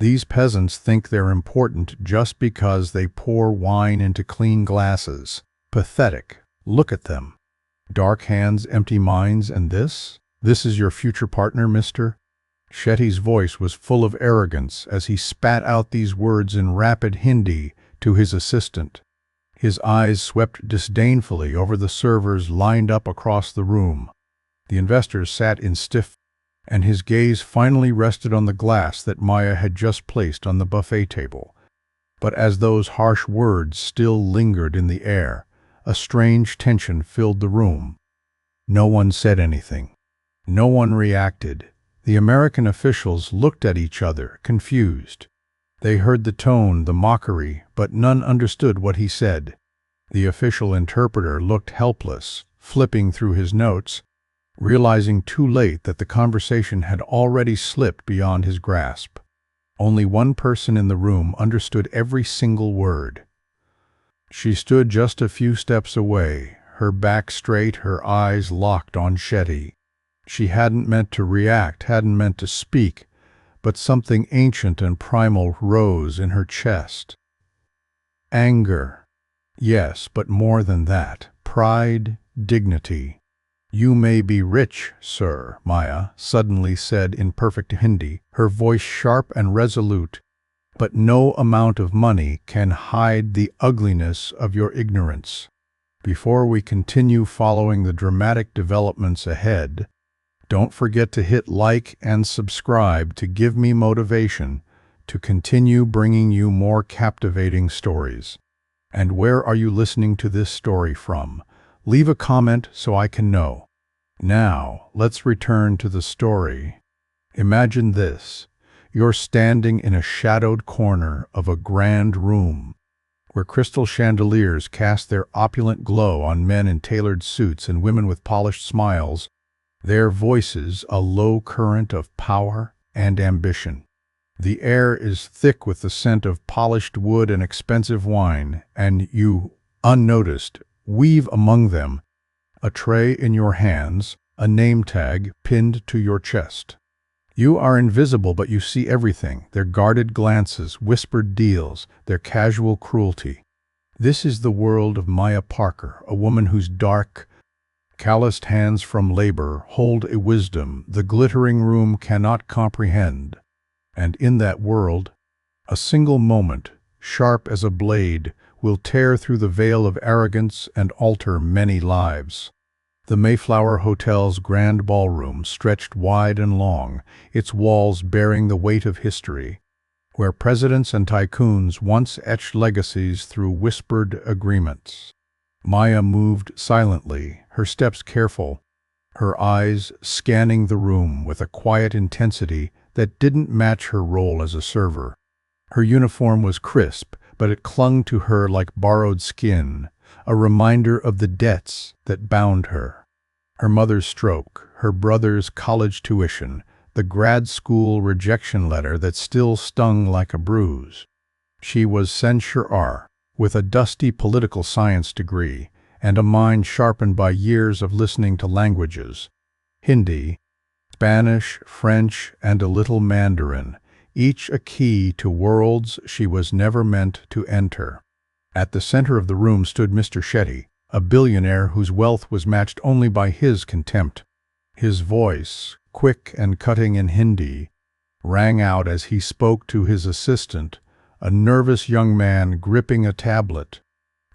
These peasants think they're important just because they pour wine into clean glasses. Pathetic. Look at them. Dark hands, empty minds, and this? This is your future partner, mister? Shetty's voice was full of arrogance as he spat out these words in rapid Hindi to his assistant. His eyes swept disdainfully over the servers lined up across the room. The investors sat in stiff, and his gaze finally rested on the glass that Maya had just placed on the buffet table. But as those harsh words still lingered in the air, a strange tension filled the room. No one said anything. No one reacted. The American officials looked at each other, confused. They heard the tone, the mockery, but none understood what he said. The official interpreter looked helpless, flipping through his notes, realizing too late that the conversation had already slipped beyond his grasp. Only one person in the room understood every single word. She stood just a few steps away, her back straight, her eyes locked on Shetty. She hadn't meant to react, hadn't meant to speak, but something ancient and primal rose in her chest. Anger. Yes, but more than that. Pride, dignity. "You may be rich, sir," Maya suddenly said in perfect Hindi, her voice sharp and resolute, "but no amount of money can hide the ugliness of your ignorance." Before we continue following the dramatic developments ahead, don't forget to hit like and subscribe to give me motivation to continue bringing you more captivating stories. And where are you listening to this story from? Leave a comment so I can know. Now, let's return to the story. Imagine this. You're standing in a shadowed corner of a grand room, where crystal chandeliers cast their opulent glow on men in tailored suits and women with polished smiles, their voices a low current of power and ambition. The air is thick with the scent of polished wood and expensive wine, and you, unnoticed, weave among them, a tray in your hands, a name tag pinned to your chest. You are invisible, but you see everything, their guarded glances, whispered deals, their casual cruelty. This is the world of Maya Parker, a woman whose dark, calloused hands from labor hold a wisdom the glittering room cannot comprehend. And in that world, a single moment, sharp as a blade, will tear through the veil of arrogance and alter many lives. The Mayflower Hotel's grand ballroom stretched wide and long, its walls bearing the weight of history, where presidents and tycoons once etched legacies through whispered agreements. Maya moved silently, her steps careful, her eyes scanning the room with a quiet intensity that didn't match her role as a server. Her uniform was crisp, but it clung to her like borrowed skin, a reminder of the debts that bound her. Her mother's stroke, her brother's college tuition, the grad school rejection letter that still stung like a bruise. She was censure, with a dusty political science degree and a mind sharpened by years of listening to languages: Hindi, Spanish, French, and a little Mandarin, each a key to worlds she was never meant to enter. At the center of the room stood Mr. Shetty, a billionaire whose wealth was matched only by his contempt. His voice, quick and cutting in Hindi, rang out as he spoke to his assistant, a nervous young man gripping a tablet.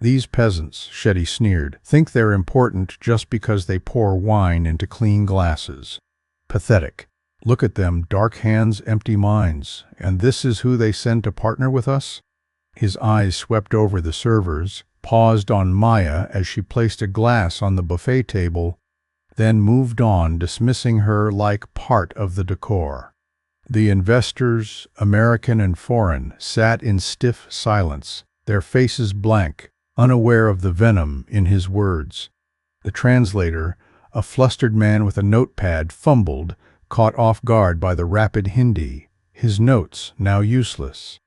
"These peasants," Shetty sneered, "think they're important just because they pour wine into clean glasses. Pathetic. Look at them, dark hands, empty minds, and this is who they send to partner with us?" His eyes swept over the servers, paused on Maya as she placed a glass on the buffet table, then moved on, dismissing her like part of the decor. The investors, American and foreign, sat in stiff silence, their faces blank, unaware of the venom in his words. The translator, a flustered man with a notepad, fumbled, caught off guard by the rapid Hindi, his notes now useless.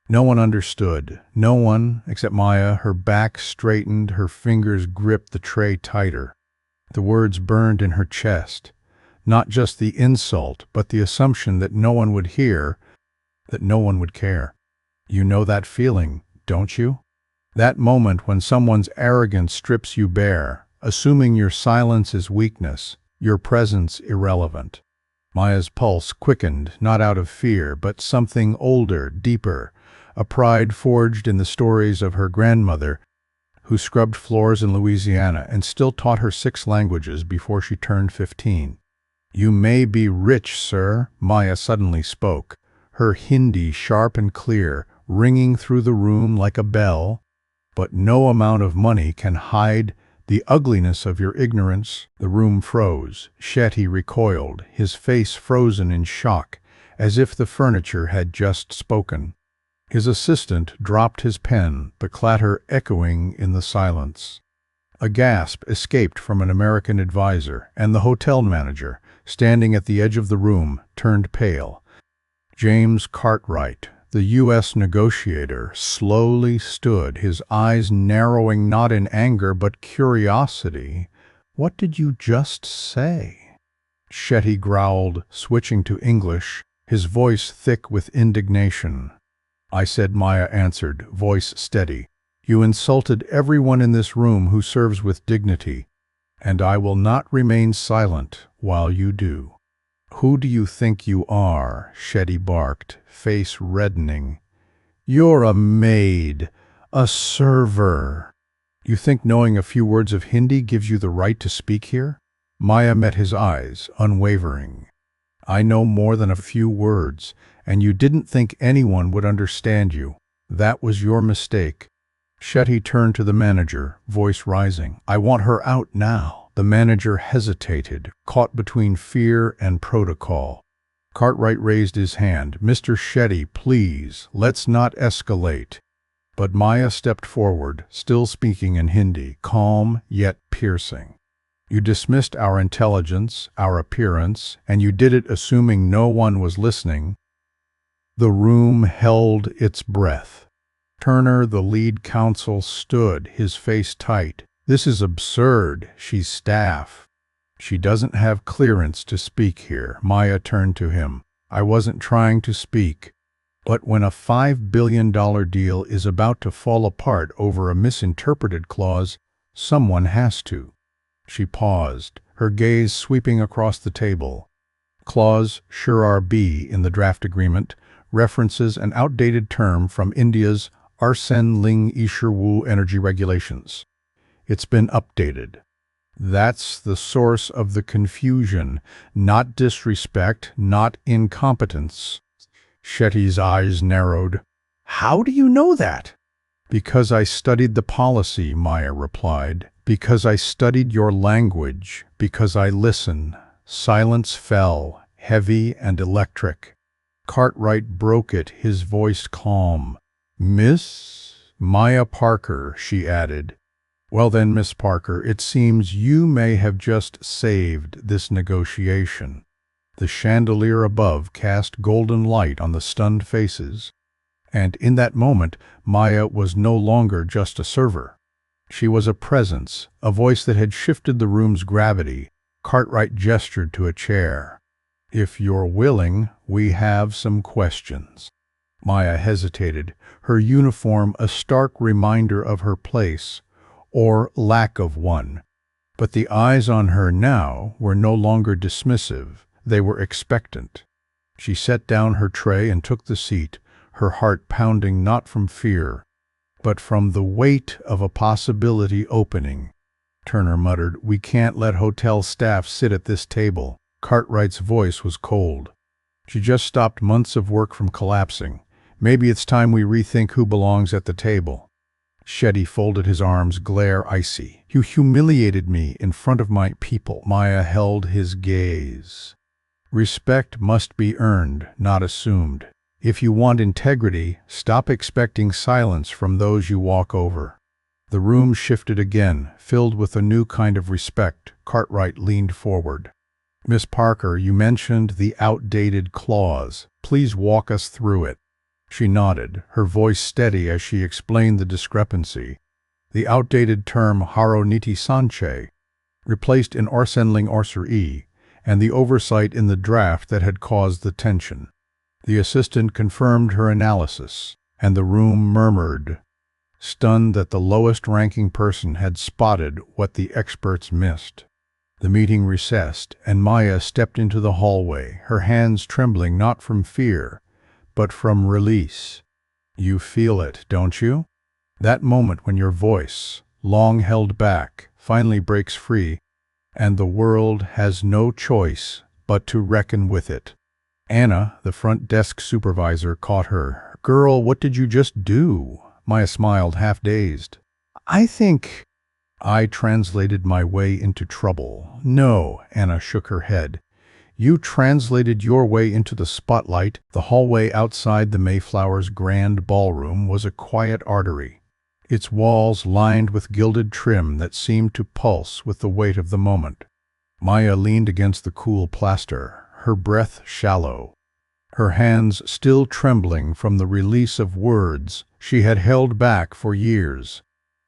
No one understood, no one except Maya. Her back straightened, her fingers gripped the tray tighter. The words burned in her chest, not just the insult, but the assumption that no one would hear, that no one would care. You know that feeling, don't you? That moment when someone's arrogance strips you bare, assuming your silence is weakness, your presence irrelevant. Maya's pulse quickened, not out of fear, but something older, deeper, a pride forged in the stories of her grandmother, who scrubbed floors in Louisiana and still taught her 6 languages before she turned 15. "You may be rich, sir," Maya suddenly spoke, her Hindi sharp and clear, ringing through the room like a bell, "but no amount of money can hide the ugliness of your ignorance." The room froze. Shetty recoiled, his face frozen in shock, as if the furniture had just spoken. His assistant dropped his pen, the clatter echoing in the silence. A gasp escaped from an American advisor, and the hotel manager, standing at the edge of the room, turned pale. James Cartwright, the U.S. negotiator, slowly stood, his eyes narrowing not in anger but curiosity. "What did you just say?" Shetty growled, switching to English, his voice thick with indignation. "I said," Maya answered, voice steady, "you insulted everyone in this room who serves with dignity, and I will not remain silent while you do." "Who do you think you are?" Shetty barked, face reddening. "You're a maid, a server. You think knowing a few words of Hindi gives you the right to speak here?" Maya met his eyes, unwavering. "I know more than a few words, and you didn't think anyone would understand you. That was your mistake." Shetty turned to the manager, voice rising. "I want her out now." The manager hesitated, caught between fear and protocol. Cartwright raised his hand. "Mr. Shetty, please, let's not escalate." But Maya stepped forward, still speaking in Hindi, calm yet piercing. "You dismissed our intelligence, our appearance, and you did it assuming no one was listening." The room held its breath. Turner, the lead counsel, stood, his face tight. "This is absurd. She's staff. She doesn't have clearance to speak here." Maya turned to him. "I wasn't trying to speak. But when a $5 billion deal is about to fall apart over a misinterpreted clause, someone has to." She paused, her gaze sweeping across the table. Clause Shurar B in the draft agreement references an outdated term from India's Arsene Ling Isherwu energy regulations. It's been updated. That's the source of the confusion, not disrespect, not incompetence. Shetty's eyes narrowed. "How do you know that?" "Because I studied the policy," Maya replied. "Because I studied your language. Because I listen." Silence fell, heavy and electric. Cartwright broke it, his voice calm. "Miss Maya Parker," she added. "Well then, Miss Parker, it seems you may have just saved this negotiation." The chandelier above cast golden light on the stunned faces, and in that moment Maya was no longer just a server. She was a presence, a voice that had shifted the room's gravity. Cartwright gestured to a chair. "If you're willing, we have some questions." Maya hesitated, her uniform a stark reminder of her place, or lack of one. But the eyes on her now were no longer dismissive, they were expectant. She set down her tray and took the seat, her heart pounding not from fear, but from the weight of a possibility opening. Turner muttered, "We can't let hotel staff sit at this table." Cartwright's voice was cold. "She just stopped months of work from collapsing. Maybe it's time we rethink who belongs at the table." Shetty folded his arms, glare icy. "You humiliated me in front of my people." Maya held his gaze. "Respect must be earned, not assumed. If you want integrity, stop expecting silence from those you walk over." The room shifted again, filled with a new kind of respect. Cartwright leaned forward. "Miss Parker, you mentioned the outdated clause. Please walk us through it." She nodded, her voice steady as she explained the discrepancy. The outdated term Haro Niti Sanche, replaced in Orsenling Orser E, and the oversight in the draft that had caused the tension. The assistant confirmed her analysis, and the room murmured, stunned that the lowest-ranking person had spotted what the experts missed. The meeting recessed, and Maya stepped into the hallway, her hands trembling not from fear, but from release. You feel it, don't you? That moment when your voice, long held back, finally breaks free, and the world has no choice but to reckon with it. Anna, the front desk supervisor, caught her. "Girl, what did you just do?" Maya smiled, half-dazed. I translated my way into trouble." "No," Anna shook her head. "You translated your way into the spotlight." The hallway outside the Mayflower's grand ballroom was a quiet artery, its walls lined with gilded trim that seemed to pulse with the weight of the moment. Maya leaned against the cool plaster, her breath shallow, her hands still trembling from the release of words she had held back for years.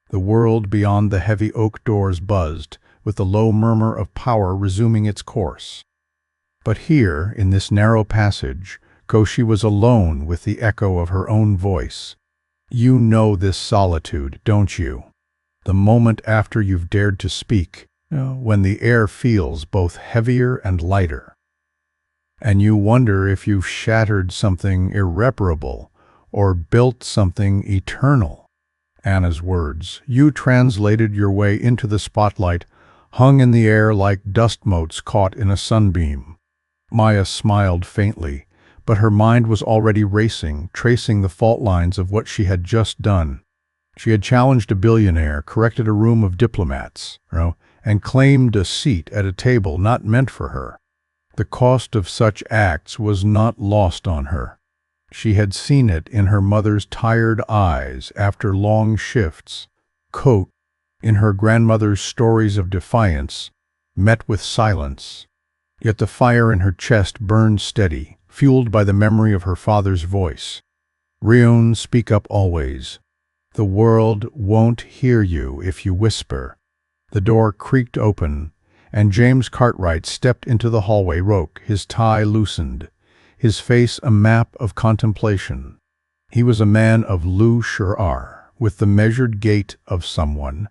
The world beyond the heavy oak doors buzzed, with the low murmur of power resuming its course. But here, in this narrow passage, Koshi was alone with the echo of her own voice. "You know this solitude, don't you? The moment after you've dared to speak, when the air feels both heavier and lighter. And you wonder if you've shattered something irreparable or built something eternal." Anna's words, "You translated your way into the spotlight," hung in the air like dust motes caught in a sunbeam. Maya smiled faintly, but her mind was already racing, tracing the fault lines of what she had just done. She had challenged a billionaire, corrected a room of diplomats, and claimed a seat at a table not meant for her. The cost of such acts was not lost on her. She had seen it in her mother's tired eyes after long shifts, in her grandmother's stories of defiance, met with silence. Yet the fire in her chest burned steady, fueled by the memory of her father's voice. "Rion, speak up always. The world won't hear you if you whisper." The door creaked open, and James Cartwright stepped into the hallway, his tie loosened, his face a map of contemplation. He was a man of Lu Shi'ar, with the measured gait of someone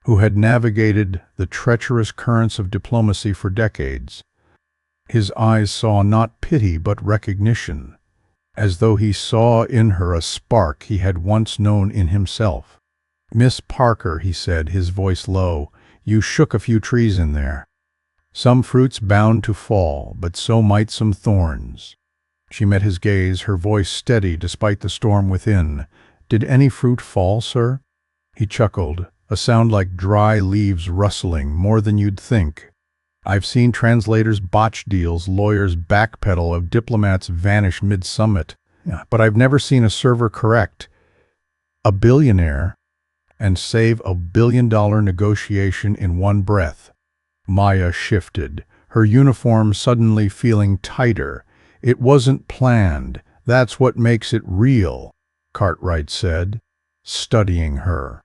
who had navigated the treacherous currents of diplomacy for decades. His eyes saw not pity but recognition, as though he saw in her a spark he had once known in himself. "Miss Parker," he said, his voice low, "you shook a few trees in there. Some fruits bound to fall, but so might some thorns." She met his gaze, her voice steady despite the storm within. "Did any fruit fall, sir?" He chuckled, a sound like dry leaves rustling, more than you'd think. "I've seen translators botch deals, lawyers backpedal, of diplomats vanish mid-summit. But I've never seen a server correct a billionaire and save a billion-dollar negotiation in one breath." Maya shifted, her uniform suddenly feeling tighter. "It wasn't planned. That's what makes it real," Cartwright said, studying her.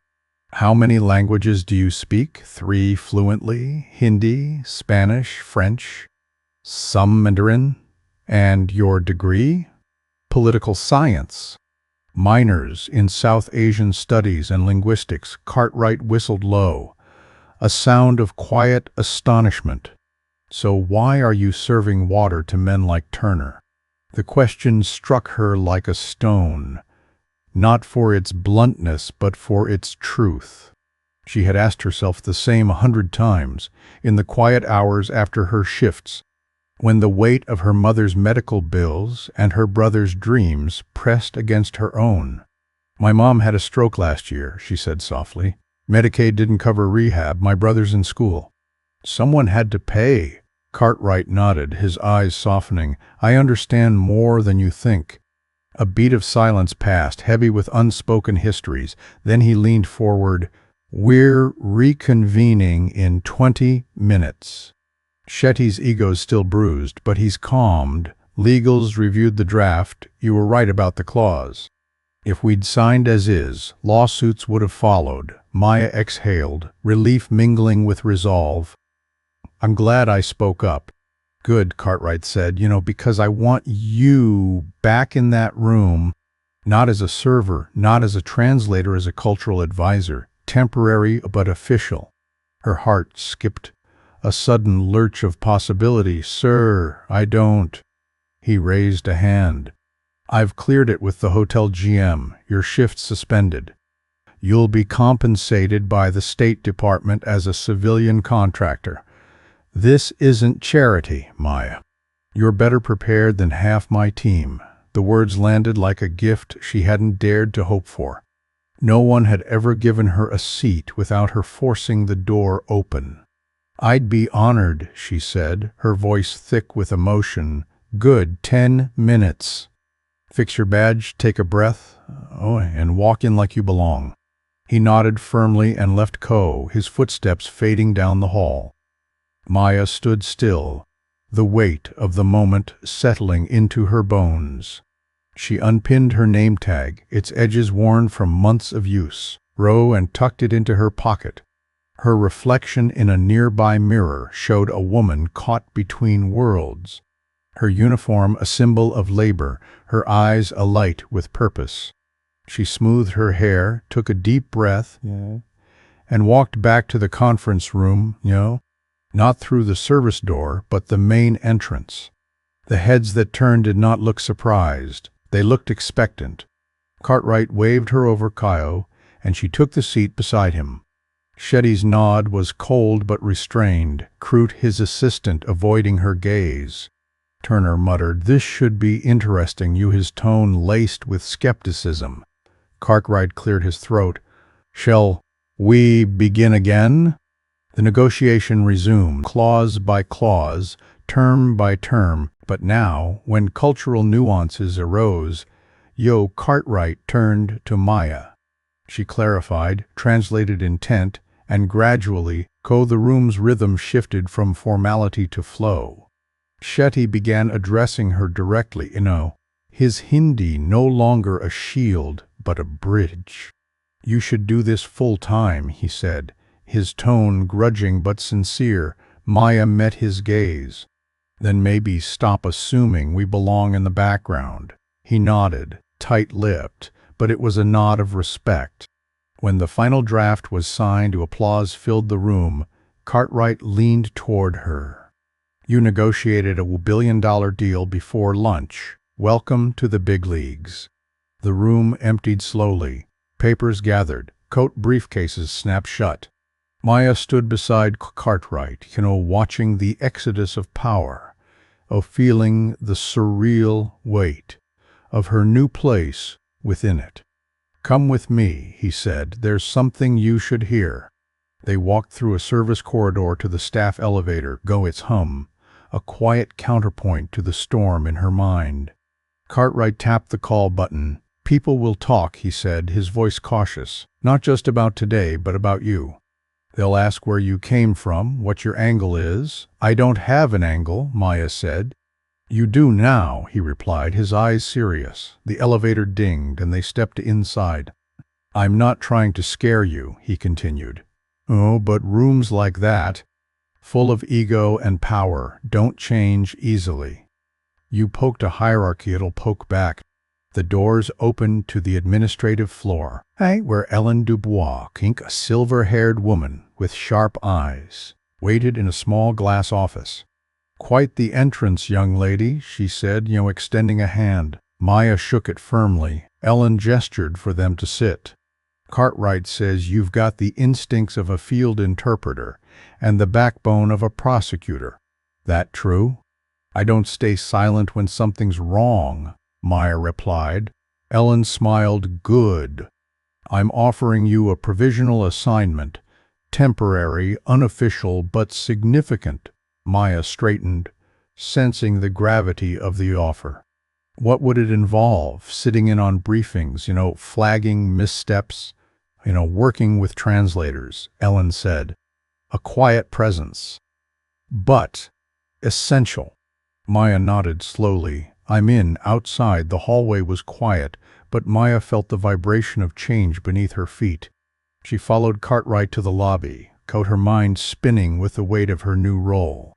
"How many languages do you speak?" "3 fluently. Hindi, Spanish, French, some Mandarin." "And your degree?" "Political science. Minors in South Asian studies and linguistics." Cartwright whistled low, a sound of quiet astonishment. "So why are you serving water to men like Turner?" The question struck her like a stone, not for its bluntness but for its truth. She had asked herself the same 100 times, in the quiet hours after her shifts, when the weight of her mother's medical bills and her brother's dreams pressed against her own. "My mom had a stroke last year," she said softly. "Medicaid didn't cover rehab. My brother's in school." "Someone had to pay." Cartwright nodded, his eyes softening. "I understand more than you think." A beat of silence passed, heavy with unspoken histories. Then he leaned forward. "We're reconvening in 20 minutes. Shetty's ego's still bruised, but he's calmed. Legal's reviewed the draft. You were right about the clause. If we'd signed as is, lawsuits would have followed." Maya exhaled, relief mingling with resolve. "I'm glad I spoke up." Good, Cartwright said, because I want you back in that room, not as a server, not as a translator, as a cultural advisor, temporary but official. Her heart skipped a sudden lurch of possibility. Sir, I don't. He raised a hand. I've cleared it with the hotel GM. Your shift's suspended. You'll be compensated by the State Department as a civilian contractor. This isn't charity, Maya. You're better prepared than half my team. The words landed like a gift she hadn't dared to hope for. No one had ever given her a seat without her forcing the door open. I'd be honored, she said, her voice thick with emotion. Good, 10 minutes. Fix your badge, take a breath, and walk in like you belong. He nodded firmly and left Co., his footsteps fading down the hall. Maya stood still, the weight of the moment settling into her bones. She unpinned her name tag, its edges worn from months of use, and tucked it into her pocket. Her reflection in a nearby mirror showed a woman caught between worlds. Her uniform a symbol of labor, her eyes alight with purpose. She smoothed her hair, took a deep breath, and walked back to the conference room, not through the service door, but the main entrance. The heads that turned did not look surprised. They looked expectant. Cartwright waved her over Kyo, and she took the seat beside him. Shetty's nod was cold but restrained, Crute his assistant avoiding her gaze. Turner muttered, "This should be interesting," his tone laced with skepticism. Cartwright cleared his throat. "Shall we begin again?" The negotiation resumed, clause by clause, term by term, but now, when cultural nuances arose, Cartwright turned to Maya. She clarified, translated intent, and gradually, the room's rhythm shifted from formality to flow. Shetty began addressing her directly, his Hindi no longer a shield, but a bridge. "You should do this full-time," he said, his tone grudging but sincere. Maya met his gaze. "Then maybe stop assuming we belong in the background." He nodded, tight-lipped, but it was a nod of respect. When the final draft was signed, applause filled the room. Cartwright leaned toward her. "You negotiated a billion-dollar deal before lunch. Welcome to the big leagues." The room emptied slowly. Papers gathered. Coat briefcases snapped shut. Maya stood beside Cartwright, watching the exodus of power, feeling the surreal weight of her new place within it. "Come with me," he said. "There's something you should hear." They walked through a service corridor to the staff elevator, its hum, a quiet counterpoint to the storm in her mind. Cartwright tapped the call button. "People will talk," he said, his voice cautious. "Not just about today, but about you. They'll ask where you came from, what your angle is." "I don't have an angle," Maya said. "You do now," he replied, his eyes serious. The elevator dinged, and they stepped inside. "I'm not trying to scare you," he continued. But rooms like that, full of ego and power, don't change easily. You poked a hierarchy, it'll poke back." The doors opened to the administrative floor, where Ellen Dubois, a silver-haired woman with sharp eyes, waited in a small glass office. "Quite the entrance, young lady," she said, extending a hand. Maya shook it firmly. Ellen gestured for them to sit. "Cartwright says you've got the instincts of a field interpreter and the backbone of a prosecutor. That true?" "I don't stay silent when something's wrong," Maya replied. Ellen smiled. "Good. I'm offering you a provisional assignment, temporary, unofficial, but significant." Maya straightened, sensing the gravity of the offer. "What would it involve? Sitting in on briefings, flagging missteps, working with translators," Ellen said. "A quiet presence. But essential." Maya nodded slowly. Outside, the hallway was quiet, but Maya felt the vibration of change beneath her feet. She followed Cartwright to the lobby, her mind spinning with the weight of her new role.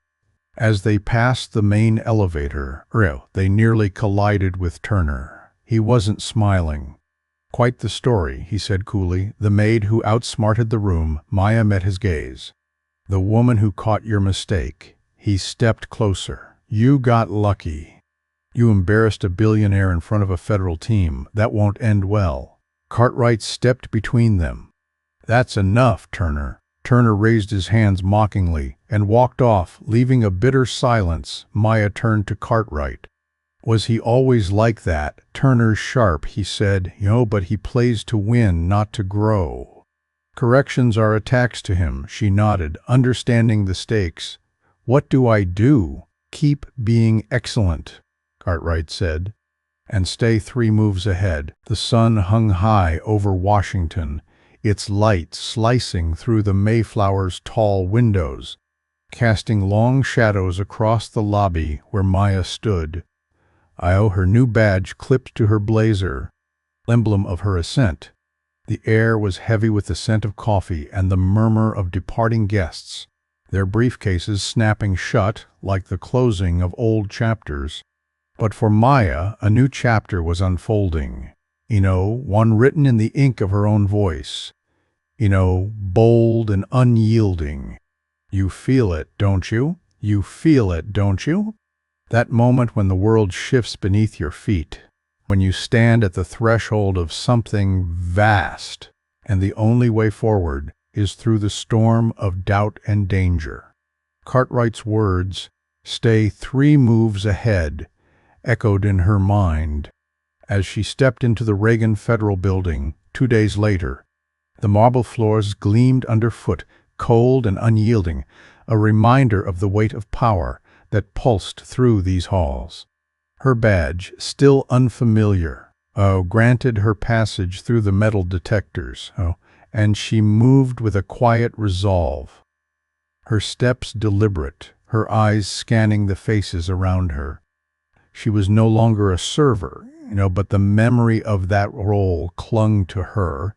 As they passed the main elevator, they nearly collided with Turner. He wasn't smiling. "Quite the story," he said coolly. "The maid who outsmarted the room." Maya met his gaze. "The woman who caught your mistake." He stepped closer. "You got lucky. You embarrassed a billionaire in front of a federal team. That won't end well." Cartwright stepped between them. "That's enough, Turner." Turner raised his hands mockingly and walked off, leaving a bitter silence. Maya turned to Cartwright. "Was he always like that?" "Turner's sharp," he said. But he plays to win, not to grow." "Corrections are a tax to him," she nodded, understanding the stakes. "What do I do?" "Keep being excellent," Cartwright said, "and stay 3 moves ahead." The sun hung high over Washington, its light slicing through the Mayflower's tall windows, casting long shadows across the lobby where Maya stood. Her new badge clipped to her blazer, emblem of her ascent. The air was heavy with the scent of coffee and the murmur of departing guests, their briefcases snapping shut like the closing of old chapters. But for Maya, a new chapter was unfolding. One written in the ink of her own voice. Bold and unyielding. "You feel it, don't you? You feel it, don't you?" That moment when the world shifts beneath your feet, when you stand at the threshold of something vast, and the only way forward is through the storm of doubt and danger. Cartwright's words, "Stay 3 moves ahead," echoed in her mind as she stepped into the Reagan Federal Building 2 days later. The marble floors gleamed underfoot, cold and unyielding, a reminder of the weight of power that pulsed through these halls. Her badge, still unfamiliar, granted her passage through the metal detectors, and she moved with a quiet resolve, her steps deliberate, her eyes scanning the faces around her. She was no longer a server, but the memory of that role clung to her,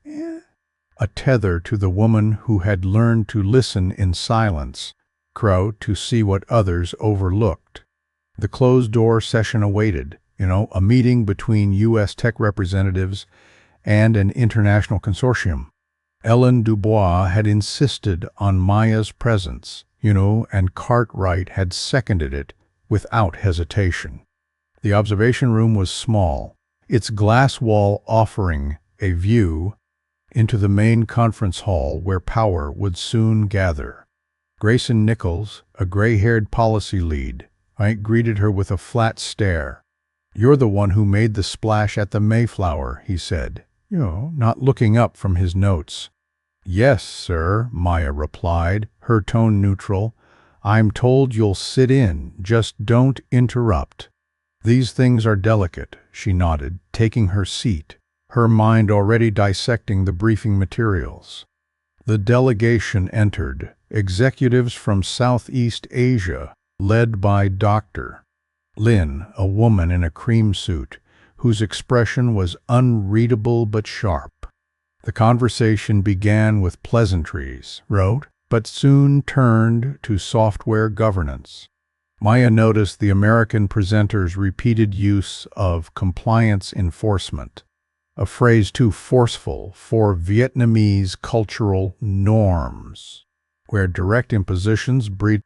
a tether to the woman who had learned to listen in silence, to see what others overlooked. The closed-door session awaited, a meeting between U.S. tech representatives and an international consortium. Ellen Dubois had insisted on Maya's presence, and Cartwright had seconded it without hesitation. The observation room was small, its glass wall offering a view into the main conference hall where power would soon gather. Grayson Nichols, a gray-haired policy lead, greeted her with a flat stare. "You're the one who made the splash at the Mayflower," he said, not looking up from his notes. "Yes, sir," Maya replied, her tone neutral. "I'm told you'll sit in, just don't interrupt." "These things are delicate," she nodded, taking her seat, her mind already dissecting the briefing materials. The delegation entered, executives from Southeast Asia, led by Dr. Lin, a woman in a cream suit, whose expression was unreadable but sharp. The conversation began with pleasantries, but soon turned to software governance. Maya noticed the American presenter's repeated use of compliance enforcement, a phrase too forceful for Vietnamese cultural norms, where direct impositions breed.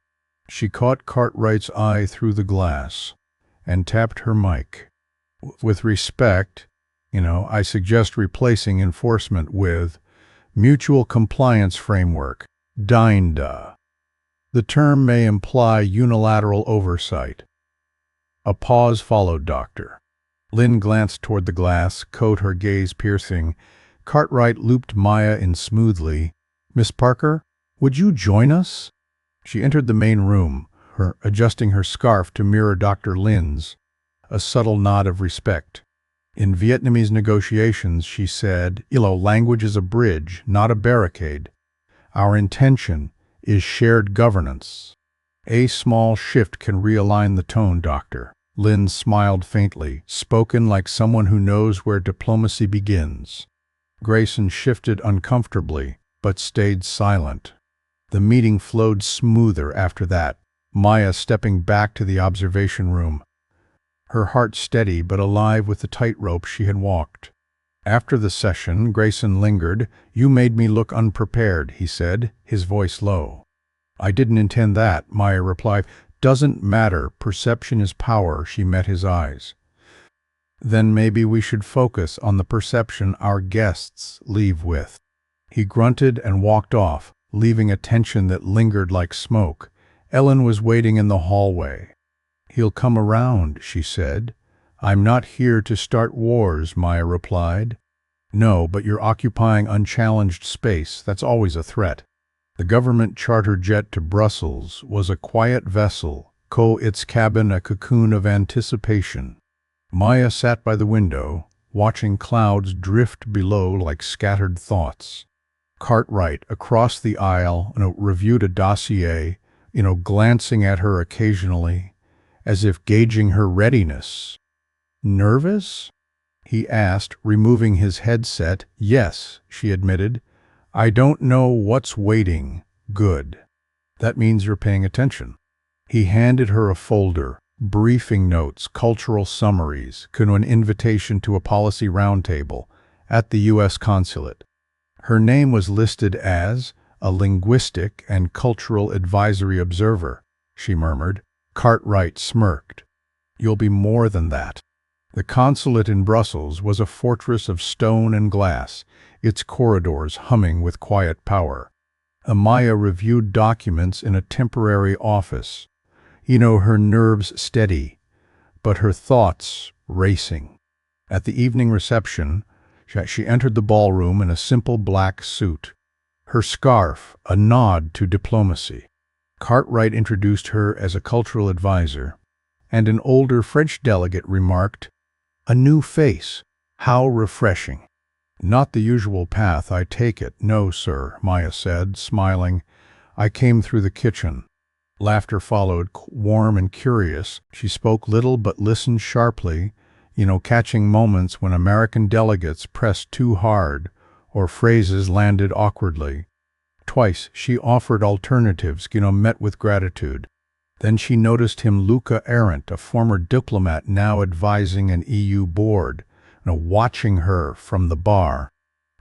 She caught Cartwright's eye through the glass and tapped her mic. "With respect, I suggest replacing enforcement with mutual compliance framework, DINDA. The term may imply unilateral oversight." A pause followed. Dr. Lin glanced toward the glass, coat her gaze piercing. Cartwright looped Maya in smoothly. "Miss Parker, would you join us?" She entered the main room, adjusting her scarf to mirror Dr. Lin's, a subtle nod of respect. "In Vietnamese negotiations," she said, "language is a bridge, not a barricade. Our intention is shared governance. A small shift can realign the tone." Dr. Lin smiled faintly, spoken like someone who knows where diplomacy begins. Grayson shifted uncomfortably, but stayed silent. The meeting flowed smoother after that. Maya stepping back to the observation room, her heart steady but alive with the tightrope she had walked. After the session, Grayson lingered. "You made me look unprepared," he said, his voice low. "I didn't intend that," Maya replied. "Doesn't matter. Perception is power." She met his eyes. "Then maybe we should focus on the perception our guests leave with." He grunted and walked off, leaving a tension that lingered like smoke. Ellen was waiting in the hallway. "He'll come around," she said. "I'm not here to start wars," Maya replied. "No, but you're occupying unchallenged space. That's always a threat." The government charter jet to Brussels was a quiet vessel, its cabin a cocoon of anticipation. Maya sat by the window, watching clouds drift below like scattered thoughts. Cartwright, across the aisle, reviewed a dossier, glancing at her occasionally, as if gauging her readiness. "Nervous?" he asked, removing his headset. "Yes," she admitted. "I don't know what's waiting." "Good. That means you're paying attention." He handed her a folder, briefing notes, cultural summaries, an invitation to a policy roundtable at the U.S. consulate. Her name was listed as a linguistic and cultural advisory observer, she murmured. Cartwright smirked. "You'll be more than that." The consulate in Brussels was a fortress of stone and glass, its corridors humming with quiet power. Amaya reviewed documents in a temporary office, her nerves steady, but her thoughts racing. At the evening reception, she entered the ballroom in a simple black suit, her scarf a nod to diplomacy. Cartwright introduced her as a cultural advisor, and an older French delegate remarked, "A new face. How refreshing." "Not the usual path, I take it." "No, sir," Maya said, smiling. "I came through the kitchen." Laughter followed, warm and curious. She spoke little but listened sharply, catching moments when American delegates pressed too hard or phrases landed awkwardly. Twice she offered alternatives, met with gratitude. Then she noticed him Luca Arendt, a former diplomat now advising an EU board, watching her from the bar.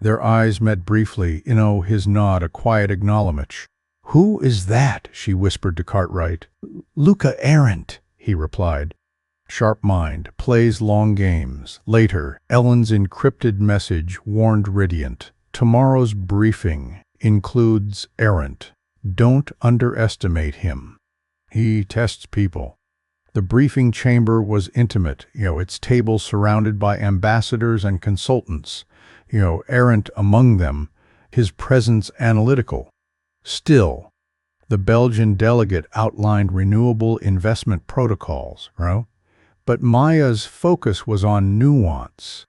Their eyes met briefly, his nod a quiet acknowledgment. "Who is that?" she whispered to Cartwright. "Luca Arendt," he replied. Sharp mind, plays long games. Later, Ellen's encrypted message warned Radiant. "Tomorrow's briefing includes Arendt. Don't underestimate him. He tests people." The briefing chamber was intimate, its table surrounded by ambassadors and consultants, Arendt among them, his presence analytical. Still, the Belgian delegate outlined renewable investment protocols, but Maya's focus was on nuance.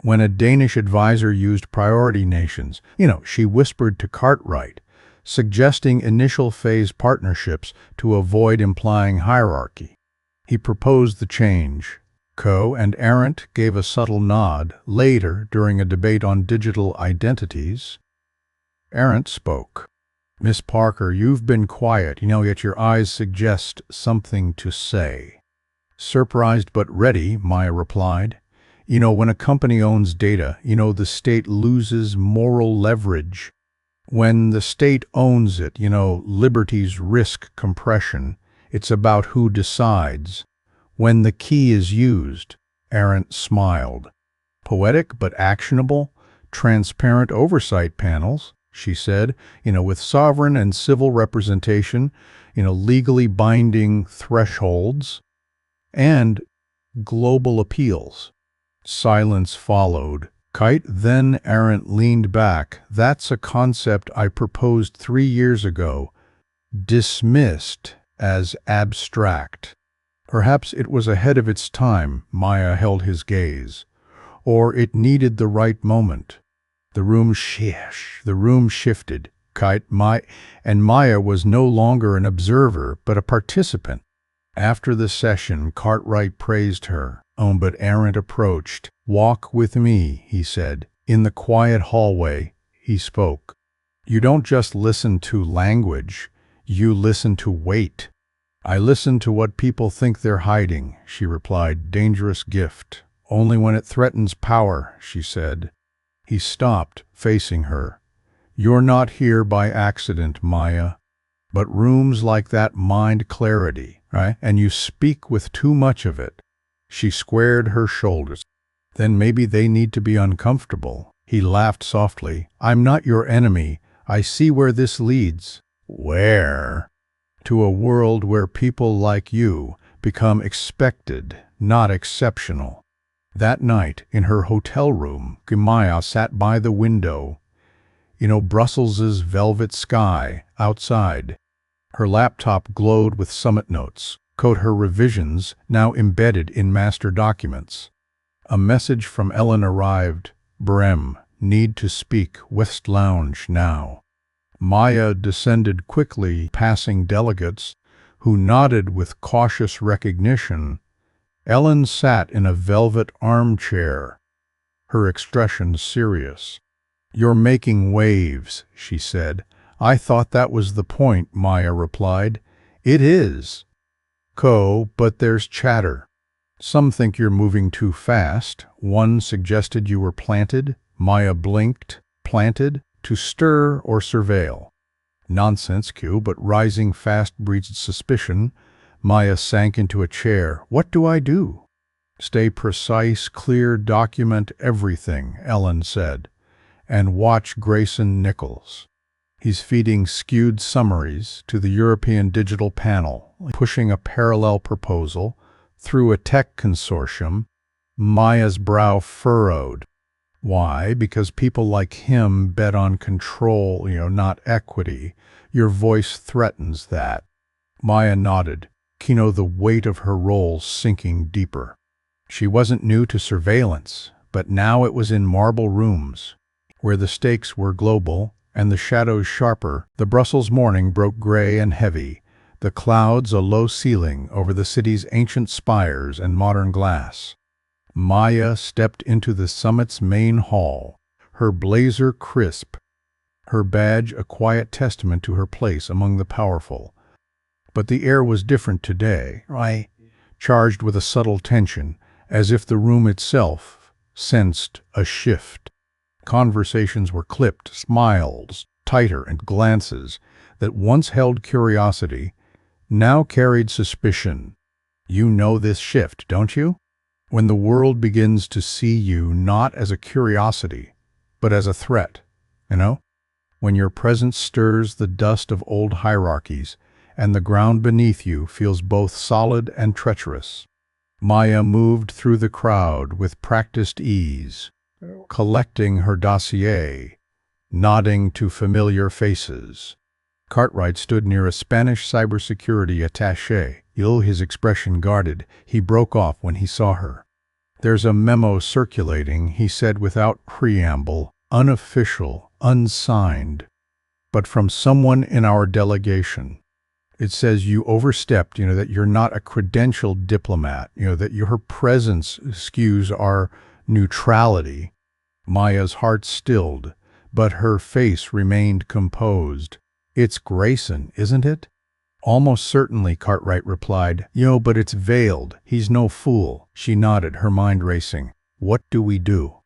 When a Danish advisor used priority nations, she whispered to Cartwright, suggesting initial phase partnerships to avoid implying hierarchy. He proposed the change. And Arendt gave a subtle nod. Later, during a debate on digital identities, Arendt spoke. "Miss Parker, you've been quiet, yet your eyes suggest something to say." "Surprised but ready," Maya replied. When a company owns data, the state loses moral leverage. When the state owns it, liberties risk compression. It's about who decides. When the key is used, Arendt smiled. "Poetic but actionable, transparent oversight panels," she said, with sovereign and civil representation, legally binding thresholds, and global appeals. Silence followed. Then Arendt leaned back. "That's a concept I proposed 3 years ago, dismissed as abstract." Perhaps it was ahead of its time, Maya held his gaze. Or it needed the right moment. The room shifted. And Maya was no longer an observer, but a participant. After the session, Cartwright praised her. But Arendt approached. "Walk with me," he said. In the quiet hallway, he spoke. "You don't just listen to language, you listen to weight." I listen to what people think they're hiding, she replied. Dangerous gift. Only when it threatens power, she said. He stopped, facing her. You're not here by accident, Maya. But rooms like that mind clarity, right? And you speak with too much of it. She squared her shoulders. Then maybe they need to be uncomfortable. He laughed softly. I'm not your enemy. I see where this leads. Where? To a world where people like you become expected, not exceptional. That night, in her hotel room, Maya sat by the window. Brussels's velvet sky outside. Her laptop glowed with summit notes, her revisions now embedded in master documents. A message from Ellen arrived. Brem, need to speak, West Lounge now. Maya descended quickly, passing delegates, who nodded with cautious recognition. Ellen sat in a velvet armchair, her expression serious. You're making waves, she said. I thought that was the point, Maya replied. It is. But there's chatter. Some think you're moving too fast. One suggested you were planted. Maya blinked. Planted? To stir or surveil. Nonsense, Q, but rising fast breeds suspicion. Maya sank into a chair. What do I do? Stay precise, clear, document everything, Ellen said. And watch Grayson Nichols. He's feeding skewed summaries to the European Digital Panel, pushing a parallel proposal through a tech consortium. Maya's brow furrowed. Why? Because people like him bet on control, not equity. Your voice threatens that. Maya nodded, the weight of her role sinking deeper. She wasn't new to surveillance, but now it was in marble rooms, where the stakes were global and the shadows sharper. The Brussels morning broke gray and heavy, the clouds a low ceiling over the city's ancient spires and modern glass. Maya stepped into the summit's main hall, her blazer crisp, her badge a quiet testament to her place among the powerful. But the air was different today, charged with a subtle tension, as if the room itself sensed a shift. Conversations were clipped, smiles tighter, and glances that once held curiosity now carried suspicion. You know this shift, don't you? When the world begins to see you not as a curiosity, but as a threat, When your presence stirs the dust of old hierarchies, and the ground beneath you feels both solid and treacherous. Maya moved through the crowd with practiced ease, collecting her dossier, nodding to familiar faces. Cartwright stood near a Spanish cybersecurity attaché. His expression guarded. He broke off when he saw her. There's a memo circulating, he said without preamble, unofficial, unsigned, but from someone in our delegation. It says you overstepped, that you're not a credentialed diplomat, that your presence skews our neutrality. Maya's heart stilled, but her face remained composed. It's Grayson, isn't it? Almost certainly, Cartwright replied. But it's veiled. He's no fool. She nodded, her mind racing. What do we do?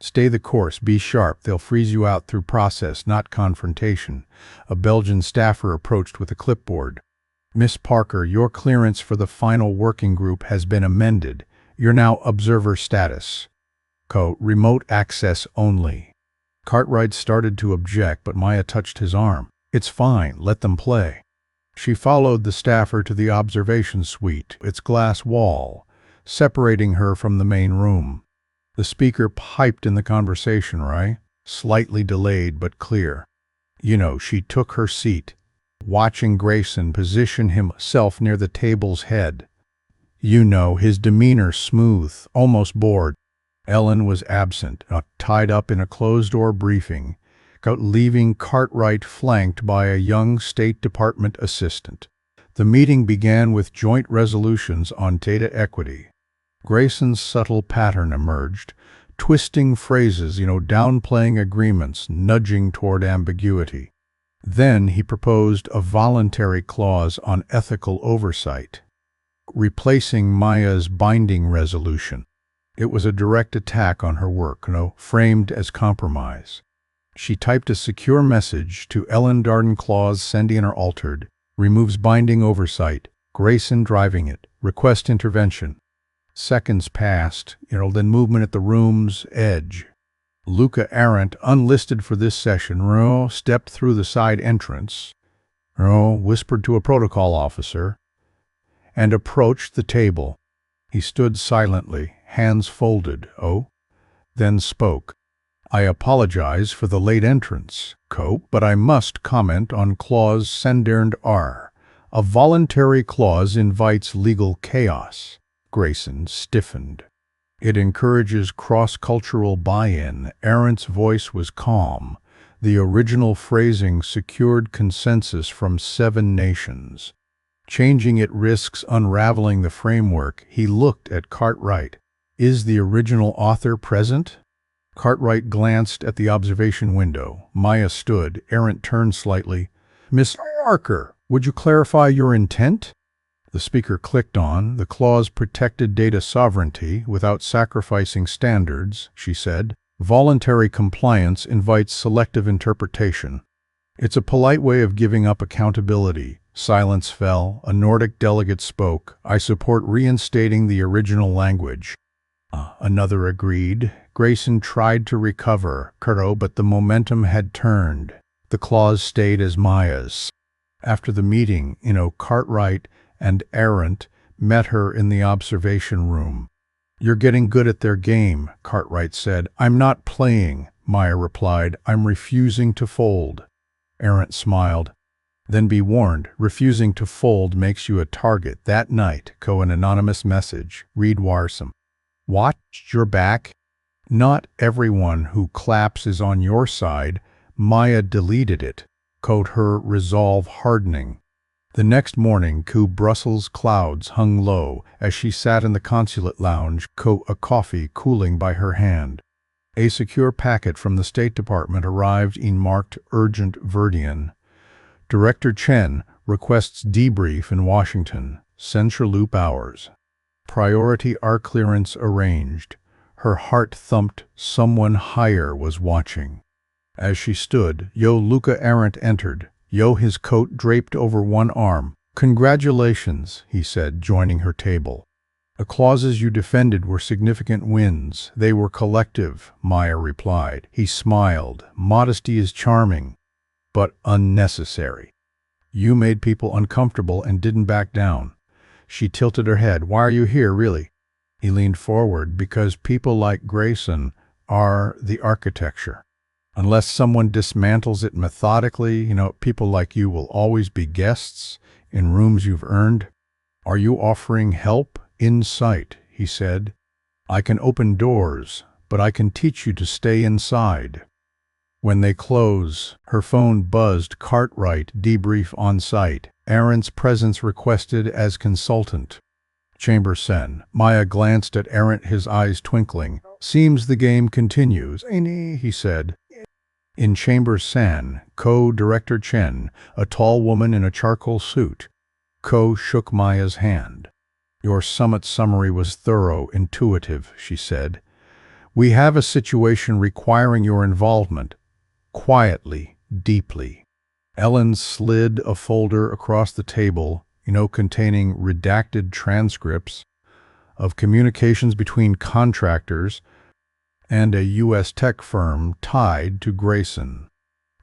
Stay the course, be sharp. They'll freeze you out through process, not confrontation. A Belgian staffer approached with a clipboard. Miss Parker, your clearance for the final working group has been amended. You're now observer status. Remote access only. Cartwright started to object, but Maya touched his arm. It's fine, let them play. She followed the staffer to the observation suite, its glass wall, separating her from the main room. The speaker piped in the conversation, slightly delayed but clear. She took her seat, watching Grayson position himself near the table's head. His demeanor smooth, almost bored. Ellen was absent, tied up in a closed-door briefing, leaving Cartwright flanked by a young State Department assistant. The meeting began with joint resolutions on data equity. Grayson's subtle pattern emerged, twisting phrases, downplaying agreements, nudging toward ambiguity. Then he proposed a voluntary clause on ethical oversight, replacing Maya's binding resolution. It was a direct attack on her work, framed as compromise. She typed a secure message to Ellen Darden clause sending or altered, removes binding oversight, Grayson driving it, request intervention. Seconds passed, then movement at the room's edge. Luca Arendt, unlisted for this session, stepped through the side entrance, whispered to a protocol officer, and approached the table. He stood silently, hands folded, then spoke. I apologize for the late entrance, but I must comment on clause sendernd R. A voluntary clause invites legal chaos. Grayson stiffened. It encourages cross-cultural buy-in. Arendt's voice was calm. The original phrasing secured consensus from 7 nations. Changing it risks unraveling the framework. He looked at Cartwright. Is the original author present? Cartwright glanced at the observation window. Maya stood. Arendt turned slightly. Miss Archer, would you clarify your intent? The speaker clicked on. The clause protected data sovereignty without sacrificing standards, she said. Voluntary compliance invites selective interpretation. It's a polite way of giving up accountability. Silence fell. A Nordic delegate spoke. I support reinstating the original language. Another agreed. Grayson tried to recover, but the momentum had turned. The clause stayed as Maya's. After the meeting, Cartwright and Arendt met her in the observation room. You're getting good at their game, Cartwright said. I'm not playing, Maya replied. I'm refusing to fold. Arendt smiled. Then be warned, refusing to fold makes you a target. That night, an anonymous message. Read Warsome. Watch your back. Not everyone who claps is on your side. Maya deleted it. Her resolve hardening. The next morning, Brussels clouds hung low as she sat in the consulate lounge, a coffee cooling by her hand. A secure packet from the State Department arrived marked Urgent Verdian. Director Chen requests debrief in Washington. Censure loop hours. Priority R clearance arranged. Her heart thumped. Someone higher was watching. As she stood, Luca Arendt entered. His coat draped over one arm. Congratulations, he said, joining her table. The clauses you defended were significant wins. They were collective, Maya replied. He smiled. Modesty is charming, but unnecessary. You made people uncomfortable and didn't back down. She tilted her head. Why are you here, really? He leaned forward. Because people like Grayson are the architecture. Unless someone dismantles it methodically, people like you will always be guests in rooms you've earned. Are you offering help? Insight, he said. I can open doors, but I can teach you to stay inside. When they close, her phone buzzed. Cartwright, debrief on site. Arendt's presence requested as consultant. Chamber Sen. Maya glanced at Arendt, his eyes twinkling. Seems the game continues, he said. In Chamber San, Co-Director Chen, a tall woman in a charcoal suit. Shook Maya's hand. Your summit summary was thorough, intuitive, she said. We have a situation requiring your involvement. Quietly, deeply. Ellen slid a folder across the table, containing redacted transcripts of communications between contractors and a U.S. tech firm tied to Grayson.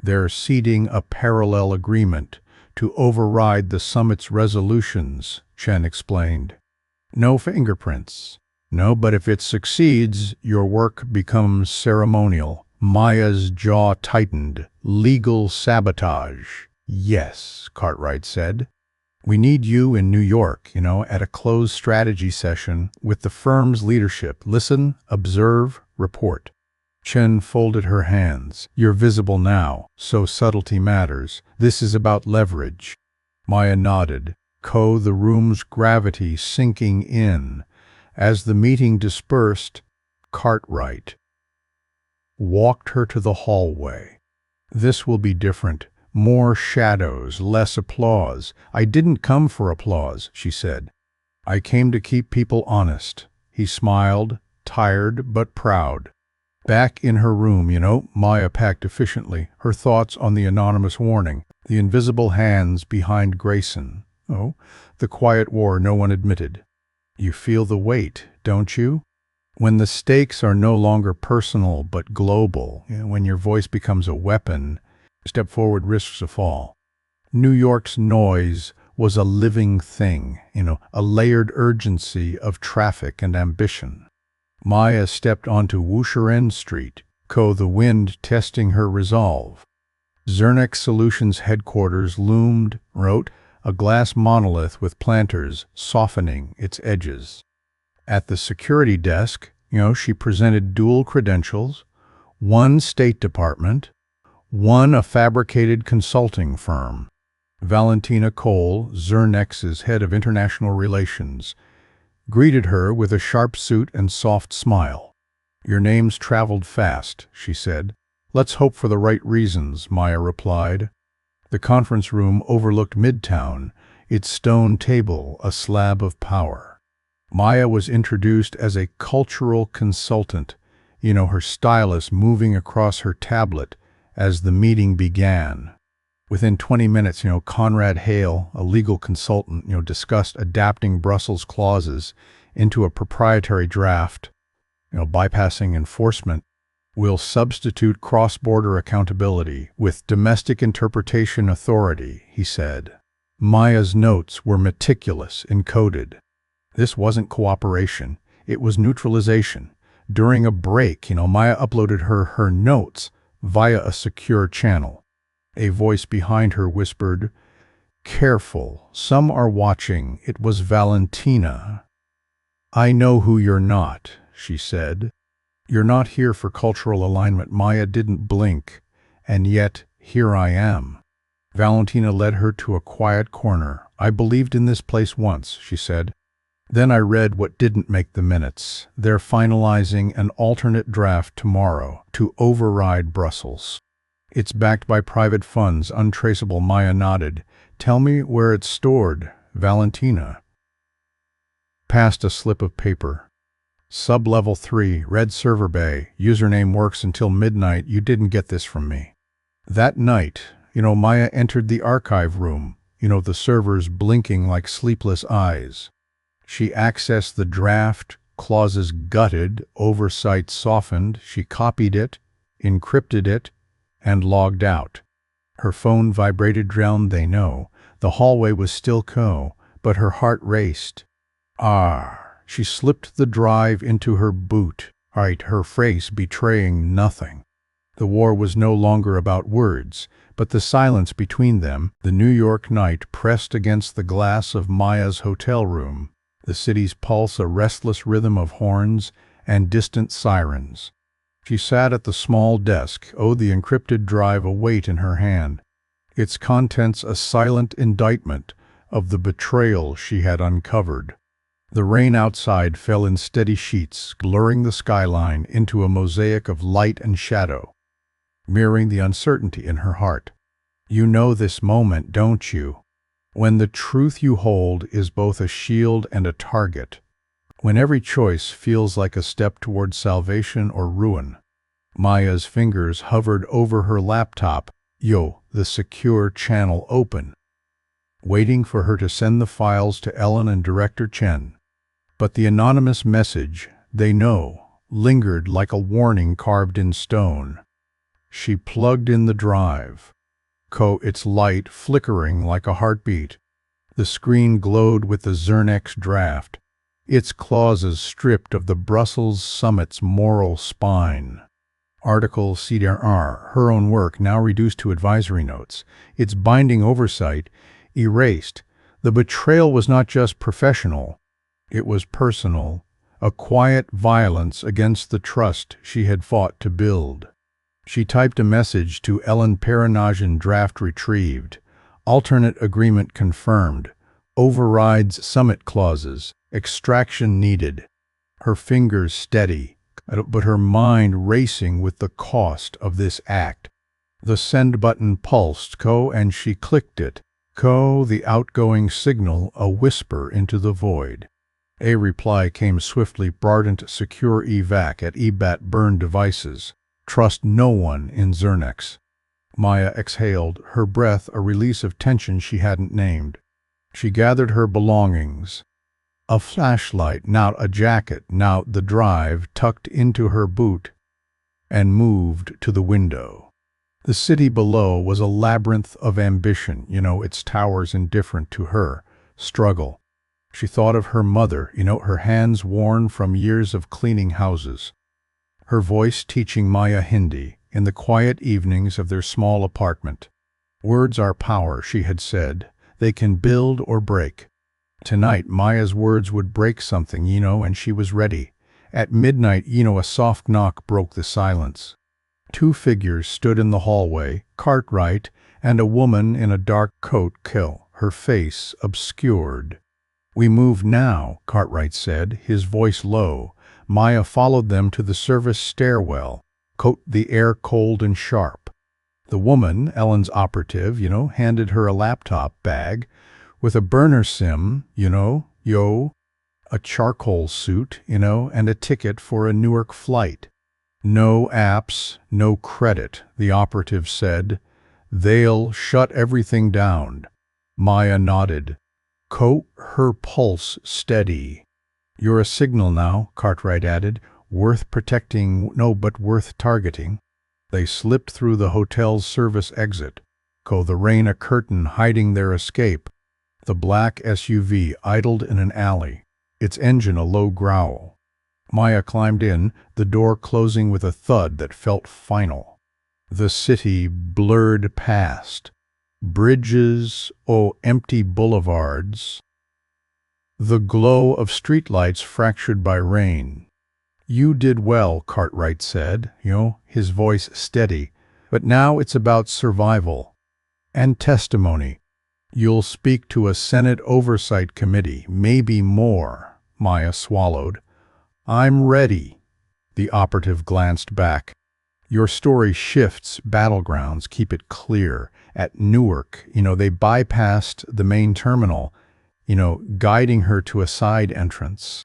They're seeding a parallel agreement to override the summit's resolutions, Chen explained. No fingerprints. No, but if it succeeds, your work becomes ceremonial. Maya's jaw tightened. Legal sabotage. Yes, Cartwright said. We need you in New York, at a closed strategy session with the firm's leadership. Listen, observe, report. Chen folded her hands. You're visible now, so subtlety matters. This is about leverage. Maya nodded. The room's gravity sinking in. As the meeting dispersed, Cartwright walked her to the hallway. This will be different. More shadows, less applause. I didn't come for applause, she said. I came to keep people honest. He smiled, tired but proud. Back in her room, Maya packed efficiently, her thoughts on the anonymous warning, the invisible hands behind Grayson. Oh, the quiet war no one admitted. You feel the weight, don't you? When the stakes are no longer personal but global, when your voice becomes a weapon, step forward risks a fall. New York's noise was a living thing, a layered urgency of traffic and ambition. Maya stepped onto Wusherin Street, the wind testing her resolve. Zernex Solutions headquarters loomed, a glass monolith with planters softening its edges. At the security desk, she presented dual credentials, one State Department, one a fabricated consulting firm. Valentina Cole, Zernex's head of international relations, greeted her with a sharp suit and soft smile. Your name's traveled fast, she said. Let's hope for the right reasons, Maya replied. The conference room overlooked Midtown, its stone table a slab of power. Maya was introduced as a cultural consultant, her stylus moving across her tablet as the meeting began. Within 20 minutes, Conrad Hale, a legal consultant, discussed adapting Brussels clauses into a proprietary draft, bypassing enforcement. We'll substitute cross-border accountability with domestic interpretation authority, he said. Maya's notes were meticulous, encoded. This wasn't cooperation, it was neutralization. During a break, Maya uploaded her notes via a secure channel. A voice behind her whispered, "Careful, some are watching." It was Valentina. "I know who you're not," she said. "You're not here for cultural alignment." Maya didn't blink, and yet here I am. Valentina led her to a quiet corner. "I believed in this place once," she said. "Then I read what didn't make the minutes. They're finalizing an alternate draft tomorrow to override Brussels. It's backed by private funds, untraceable." Maya nodded. "Tell me where it's stored." Valentina passed a slip of paper. "Sub-level 3, red server bay. Username works until midnight. You didn't get this from me." That night, Maya entered the archive room, the servers blinking like sleepless eyes. She accessed the draft, clauses gutted, oversight softened. She copied it, encrypted it, and logged out. Her phone vibrated. Drowned, they know. The hallway was still but her heart raced. She slipped the drive into her boot, her face betraying nothing. The war was no longer about words, but the silence between them. The New York night pressed against the glass of Maya's hotel room, the city's pulse a restless rhythm of horns and distant sirens. She sat at the small desk, the encrypted drive a weight in her hand, its contents a silent indictment of the betrayal she had uncovered. The rain outside fell in steady sheets, blurring the skyline into a mosaic of light and shadow, mirroring the uncertainty in her heart. You know this moment, don't you? When the truth you hold is both a shield and a target. When every choice feels like a step toward salvation or ruin. Maya's fingers hovered over her laptop, the secure channel open, waiting for her to send the files to Ellen and Director Chen. But the anonymous message, they know, lingered like a warning carved in stone. She plugged in the drive, its light flickering like a heartbeat. The screen glowed with the Zernex draft, its clauses stripped of the Brussels summit's moral spine. Article CDR, her own work now reduced to advisory notes, its binding oversight erased. The betrayal was not just professional, it was personal, a quiet violence against the trust she had fought to build. She typed a message to Ellen Perinagen, draft retrieved, alternate agreement confirmed, overrides summit clauses, extraction needed. Her fingers steady, but her mind racing with the cost of this act. The send button pulsed, and she clicked it. The outgoing signal, a whisper into the void. A reply came swiftly, Bardent secure evac at EBAT burn devices. Trust no one in Zernex. Maya exhaled, her breath a release of tension she hadn't named. She gathered her belongings. A flashlight, now a jacket, now the drive, tucked into her boot, and moved to the window. The city below was a labyrinth of ambition, its towers indifferent to her struggle. She thought of her mother, her hands worn from years of cleaning houses. Her voice teaching Maya Hindi in the quiet evenings of their small apartment. Words are power, she had said. They can build or break. Tonight, Maya's words would break something, and she was ready. At midnight, a soft knock broke the silence. Two figures stood in the hallway, Cartwright and a woman in a dark coat, her face obscured. "We move now," Cartwright said, his voice low. Maya followed them to the service stairwell, the air cold and sharp. The woman, Ellen's operative, handed her a laptop bag with a burner sim, a charcoal suit, and a ticket for a Newark flight. "No apps, no credit," the operative said. "They'll shut everything down." Maya nodded. Her pulse steady. "You're a signal now," Cartwright added. "Worth protecting, but worth targeting." They slipped through the hotel's service exit. The rain a curtain hiding their escape. The black SUV idled in an alley, its engine a low growl. Maya climbed in, the door closing with a thud that felt final. The city blurred past. Bridges, empty boulevards. The glow of streetlights fractured by rain. "You did well," Cartwright said, his voice steady. "But now it's about survival. And testimony. You'll speak to a Senate Oversight Committee, maybe more." Maya swallowed. "I'm ready." The operative glanced back. "Your story shifts battlegrounds, keep it clear. At Newark, they bypassed the main terminal, guiding her to a side entrance.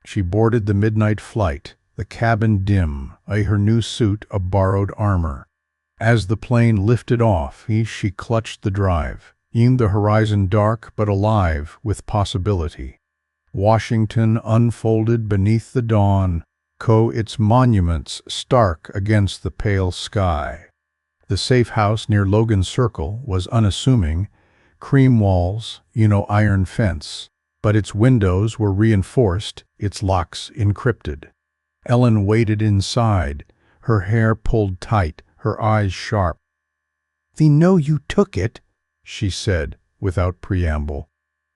She boarded the midnight flight, the cabin dim, her new suit a borrowed armor. As the plane lifted off, she clutched the drive, the horizon dark but alive with possibility. Washington unfolded beneath the dawn, its monuments stark against the pale sky. The safe house near Logan Circle was unassuming, cream walls, iron fence, but its windows were reinforced, its locks encrypted. Ellen waited inside, her hair pulled tight, her eyes sharp. "They know you took it," she said, without preamble.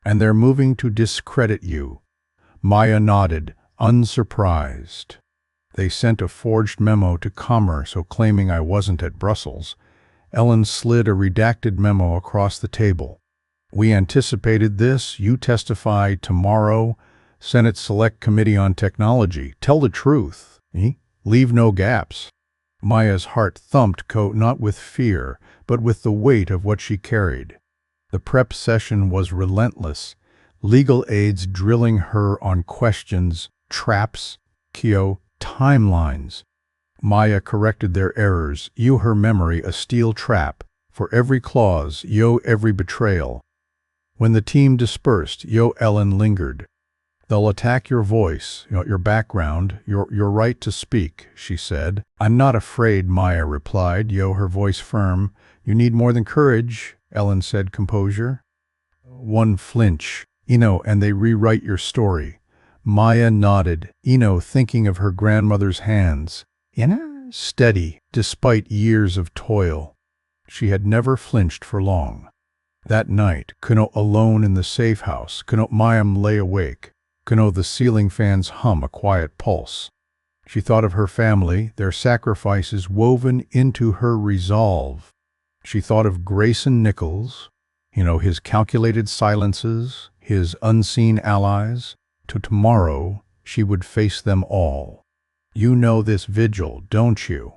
"And they're moving to discredit you." Maya nodded, unsurprised. "They sent a forged memo to Commerce, claiming I wasn't at Brussels." Ellen slid a redacted memo across the table. "We anticipated this. You testify tomorrow. Senate Select Committee on Technology. Tell the truth. Leave no gaps." Maya's heart thumped, not with fear, but with the weight of what she carried. The prep session was relentless. Legal aides drilling her on questions, traps, timelines. Maya corrected their errors, her memory a steel trap, for every clause, every betrayal. When the team dispersed, Ellen lingered. "They'll attack your voice, your background, your right to speak," she said. "I'm not afraid," Maya replied, her voice firm. "You need more than courage," Ellen said, composure. "One flinch, and they rewrite your story." Maya nodded, thinking of her grandmother's hands. Steady, despite years of toil. She had never flinched for long. That night, alone in the safe house, Mayam lay awake. The ceiling fans hum a quiet pulse. She thought of her family, their sacrifices woven into her resolve. She thought of Grayson Nichols, his calculated silences, his unseen allies. Tomorrow, she would face them all. "You know this vigil, don't you?"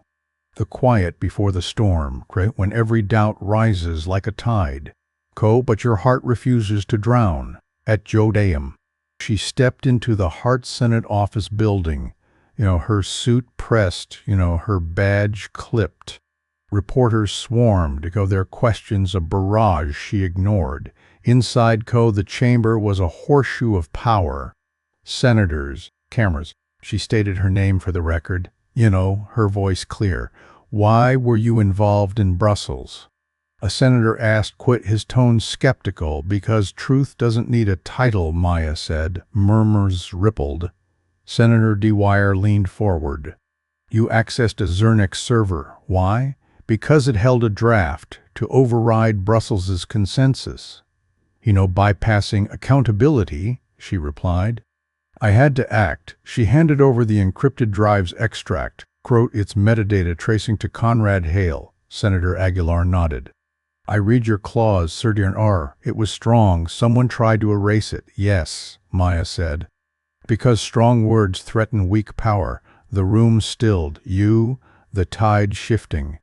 The quiet before the storm, when every doubt rises like a tide. But your heart refuses to drown. At Jodeum, she stepped into the Heart Senate office building, her suit pressed, her badge clipped. Reporters swarmed, their questions a barrage she ignored. Inside the chamber was a horseshoe of power. Senators, cameras. She stated her name for the record, her voice clear. Why were you involved in Brussels? A senator asked, his tone skeptical. Because truth doesn't need a title, Maya said. Murmurs rippled. Senator Dwyer leaned forward. You accessed a Zernex server. Why? Because it held a draft to override Brussels's consensus. Bypassing accountability, she replied. I had to act. She handed over the encrypted drive's extract. Its metadata tracing to Conrad Hale. Senator Aguilar nodded. I read your clause, Sir R. It was strong. Someone tried to erase it. Yes, Maya said. Because strong words threaten weak power. The room stilled. The tide shifting.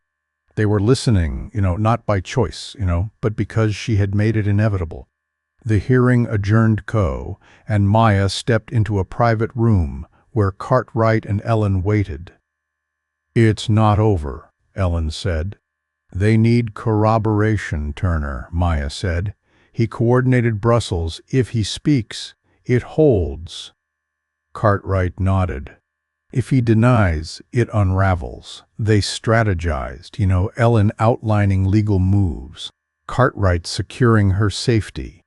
They were listening, not by choice, but because she had made it inevitable. The hearing adjourned and Maya stepped into a private room where Cartwright and Ellen waited. It's not over, Ellen said. They need corroboration, Turner, Maya said. He coordinated Brussels. If he speaks, it holds. Cartwright nodded. If he denies, it unravels. They strategized, Ellen outlining legal moves, Cartwright securing her safety.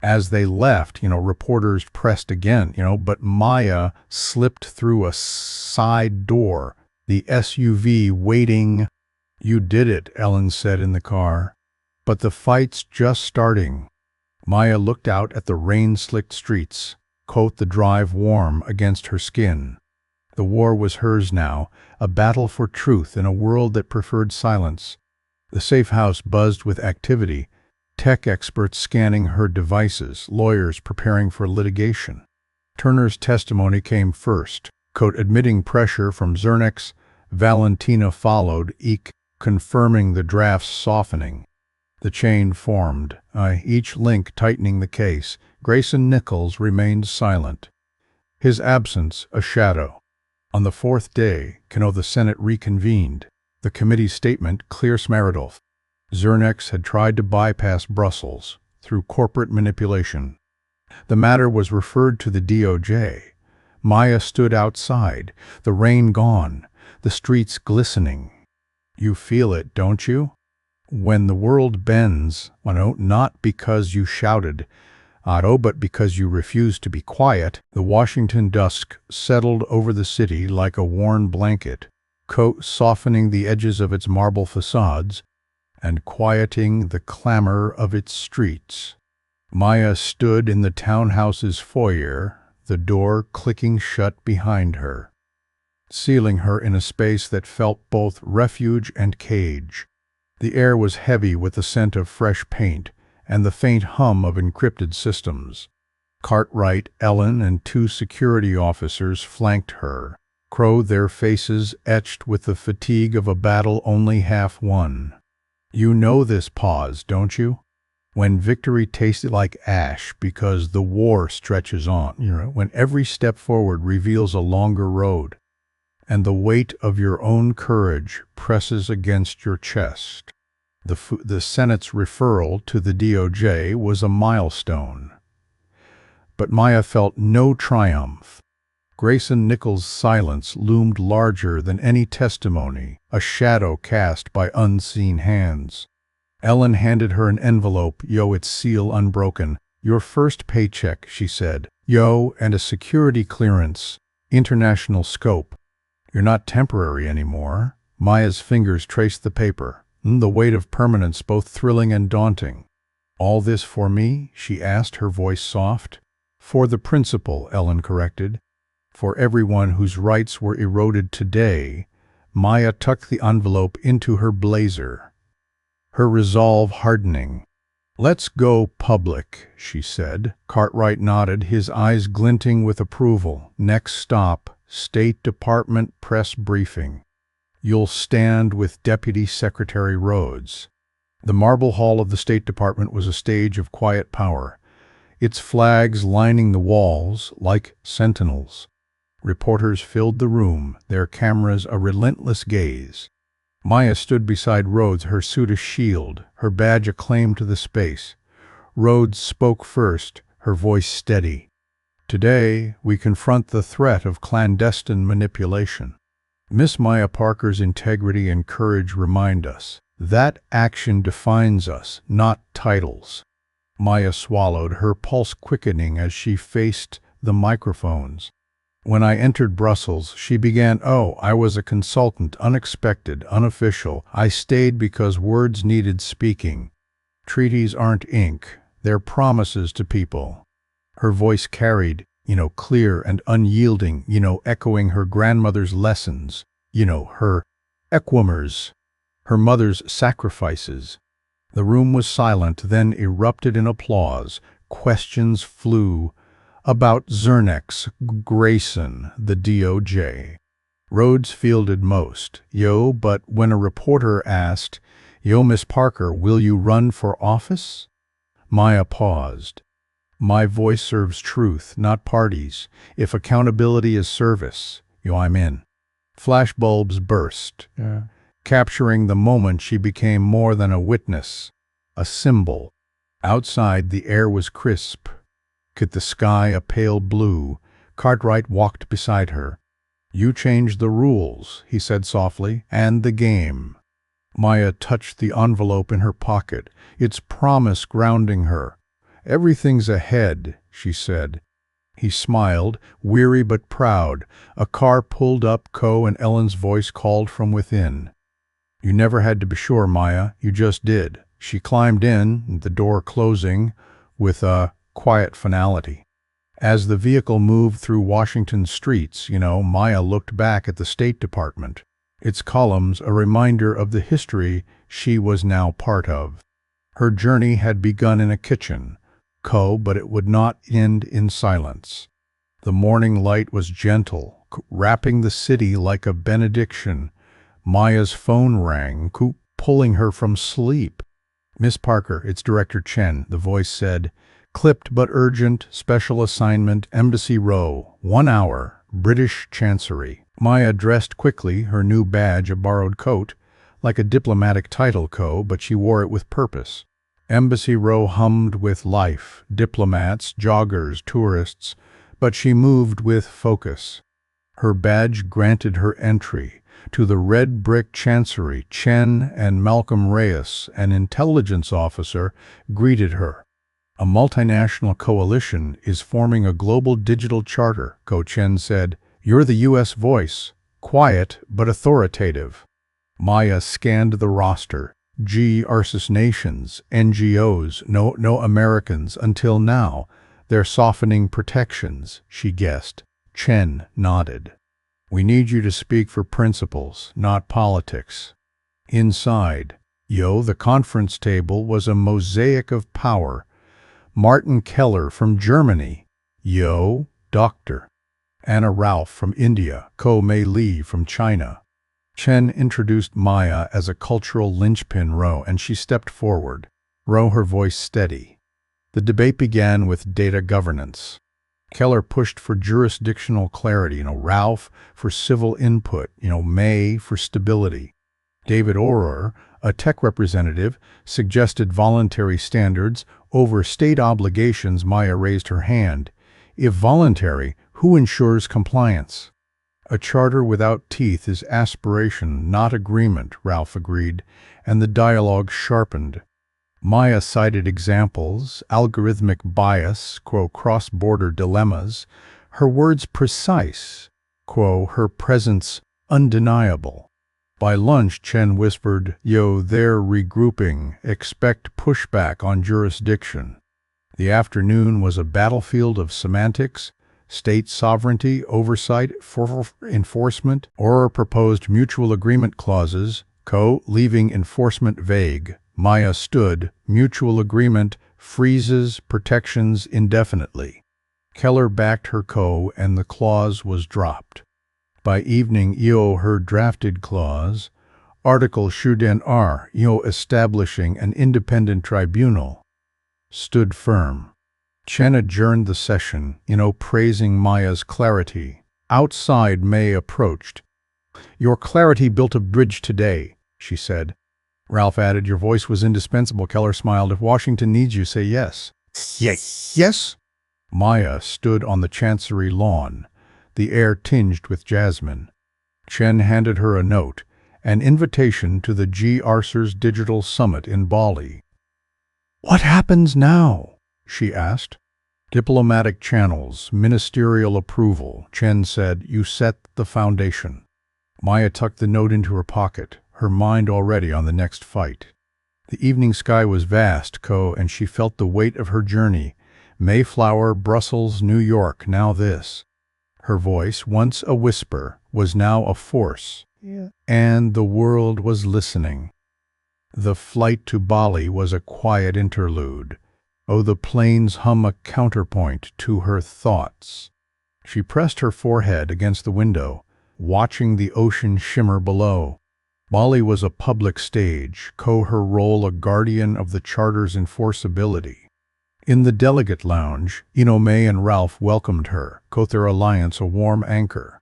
As they left, reporters pressed again, but Maya slipped through a side door, the SUV waiting. You did it, Ellen said in the car. But the fight's just starting. Maya looked out at the rain-slicked streets, the drive warm against her skin. The war was hers now, a battle for truth in a world that preferred silence. The safe house buzzed with activity, tech experts scanning her devices, lawyers preparing for litigation. Turner's testimony came first, admitting pressure from Zernex. Valentina followed, confirming the draft's softening. The chain formed, each link tightening the case. Grayson Nichols remained silent. His absence a shadow. On the fourth day, the Senate reconvened. The committee's statement, clear Smaradolf. Zernex had tried to bypass Brussels through corporate manipulation. The matter was referred to the DOJ. Maya stood outside, the rain gone, the streets glistening. You feel it, don't you? When the world bends, not because you shouted, but because you refused to be quiet, the Washington dusk settled over the city like a worn blanket, softening the edges of its marble facades and quieting the clamor of its streets. Maya stood in the townhouse's foyer, the door clicking shut behind her, sealing her in a space that felt both refuge and cage. The air was heavy with the scent of fresh paint and the faint hum of encrypted systems. Cartwright, Ellen, and two security officers flanked her, their faces etched with the fatigue of a battle only half won. You know this pause, don't you? When victory tasted like ash because the war stretches on, when every step forward reveals a longer road, and the weight of your own courage presses against your chest. The Senate's referral to the DOJ was a milestone. But Maya felt no triumph. Grayson Nichols' silence loomed larger than any testimony, a shadow cast by unseen hands. Ellen handed her an envelope, its seal unbroken. Your first paycheck, she said. And a security clearance, international scope. You're not temporary anymore. Maya's fingers traced the paper, the weight of permanence both thrilling and daunting. All this for me? She asked, her voice soft. For the principal, Ellen corrected. For everyone whose rights were eroded today. Maya tucked the envelope into her blazer, her resolve hardening. Let's go public, she said. Cartwright nodded, his eyes glinting with approval. Next stop, State Department press briefing. You'll stand with Deputy Secretary Rhodes. The marble hall of the State Department was a stage of quiet power, its flags lining the walls like sentinels. Reporters filled the room, their cameras a relentless gaze. Maya stood beside Rhodes, her suit a shield, her badge a claim to the space. Rhodes spoke first, her voice steady. Today, we confront the threat of clandestine manipulation. Miss Maya Parker's integrity and courage remind us that action defines us, not titles. Maya swallowed, her pulse quickening as she faced the microphones. When I entered Brussels, she began, I was a consultant, unexpected, unofficial. I stayed because words needed speaking. Treaties aren't ink, they're promises to people. Her voice carried, clear and unyielding, echoing her grandmother's lessons, her equimers, her mother's sacrifices. The room was silent, then erupted in applause. Questions flew about Zernex, Grayson, the DOJ. Rhodes fielded most. But when a reporter asked, Miss Parker, will you run for office? Maya paused. My voice serves truth, not parties. If accountability is service, I'm in. Flashbulbs burst. Capturing the moment, she became more than a witness, a symbol. Outside, the air was crisp. The sky a pale blue. Cartwright walked beside her. You changed the rules, he said softly, and the game. Maya touched the envelope in her pocket, its promise grounding her. Everything's ahead, she said. He smiled, weary but proud. A car pulled up, and Ellen's voice called from within. You never had to be sure, Maya, you just did. She climbed in, the door closing, with a quiet finality. As the vehicle moved through Washington streets, Maya looked back at the State Department, its columns a reminder of the history she was now part of. Her journey had begun in a kitchen, but it would not end in silence. The morning light was gentle, wrapping the city like a benediction. Maya's phone rang, pulling her from sleep. Miss Parker, it's Director Chen, the voice said. Clipped but urgent, special assignment, Embassy Row, 1 hour, British Chancery. Maya dressed quickly, her new badge a borrowed coat, like a diplomatic title, but she wore it with purpose. Embassy Row hummed with life, diplomats, joggers, tourists, but she moved with focus. Her badge granted her entry to the red brick chancery. Chen and Malcolm Reyes, an intelligence officer, greeted her. A multinational coalition is forming a global digital charter, Chen said. You're the U.S. voice, quiet but authoritative. Maya scanned the roster. Arsis nations, NGOs, no Americans until now. They're softening protections, she guessed. Chen nodded. We need you to speak for principles, not politics. Inside, the conference table was a mosaic of power. Martin Keller from Germany, Dr. Anna Ralph from India, Mei Li from China. Chen introduced Maya as a cultural linchpin, and she stepped forward, her voice steady. The debate began with data governance. Keller pushed for jurisdictional clarity, Ralph for civil input, May for stability. David Orrer, a tech representative, suggested voluntary standards over state obligations. Maya raised her hand. If voluntary, who ensures compliance? A charter without teeth is aspiration, not agreement, Ralph agreed, and the dialogue sharpened. Maya cited examples, algorithmic bias, cross-border dilemmas, her words precise, her presence undeniable. By lunch, Chen whispered, they're regrouping, expect pushback on jurisdiction. The afternoon was a battlefield of semantics, state sovereignty, oversight, enforcement, or proposed mutual agreement clauses, leaving enforcement vague. Maya stood, mutual agreement, freezes protections indefinitely. Keller backed her and the clause was dropped. By evening, her drafted clause, Article Shu establishing an independent tribunal, stood firm. Chen adjourned the session, praising Maya's clarity. Outside, May approached. "Your clarity built a bridge today," she said. Ralph added, "Your voice was indispensable." Keller smiled. "If Washington needs you, say yes." Yes? Maya stood on the Chancery lawn, the air tinged with jasmine. Chen handed her a note, an invitation to the G. Arcer's Digital Summit in Bali. "What happens now?" she asked. "Diplomatic channels, ministerial approval," Chen said. "You set the foundation." Maya tucked the note into her pocket, her mind already on the next fight. The evening sky was vast, and she felt the weight of her journey. Mayflower, Brussels, New York, now this. Her voice, once a whisper, was now a force. And the world was listening. The flight to Bali was a quiet interlude. The planes hum a counterpoint to her thoughts. She pressed her forehead against the window, watching the ocean shimmer below. Bali was a public stage, her role a guardian of the Charter's enforceability. In the delegate lounge, May and Ralph welcomed her, their alliance a warm anchor.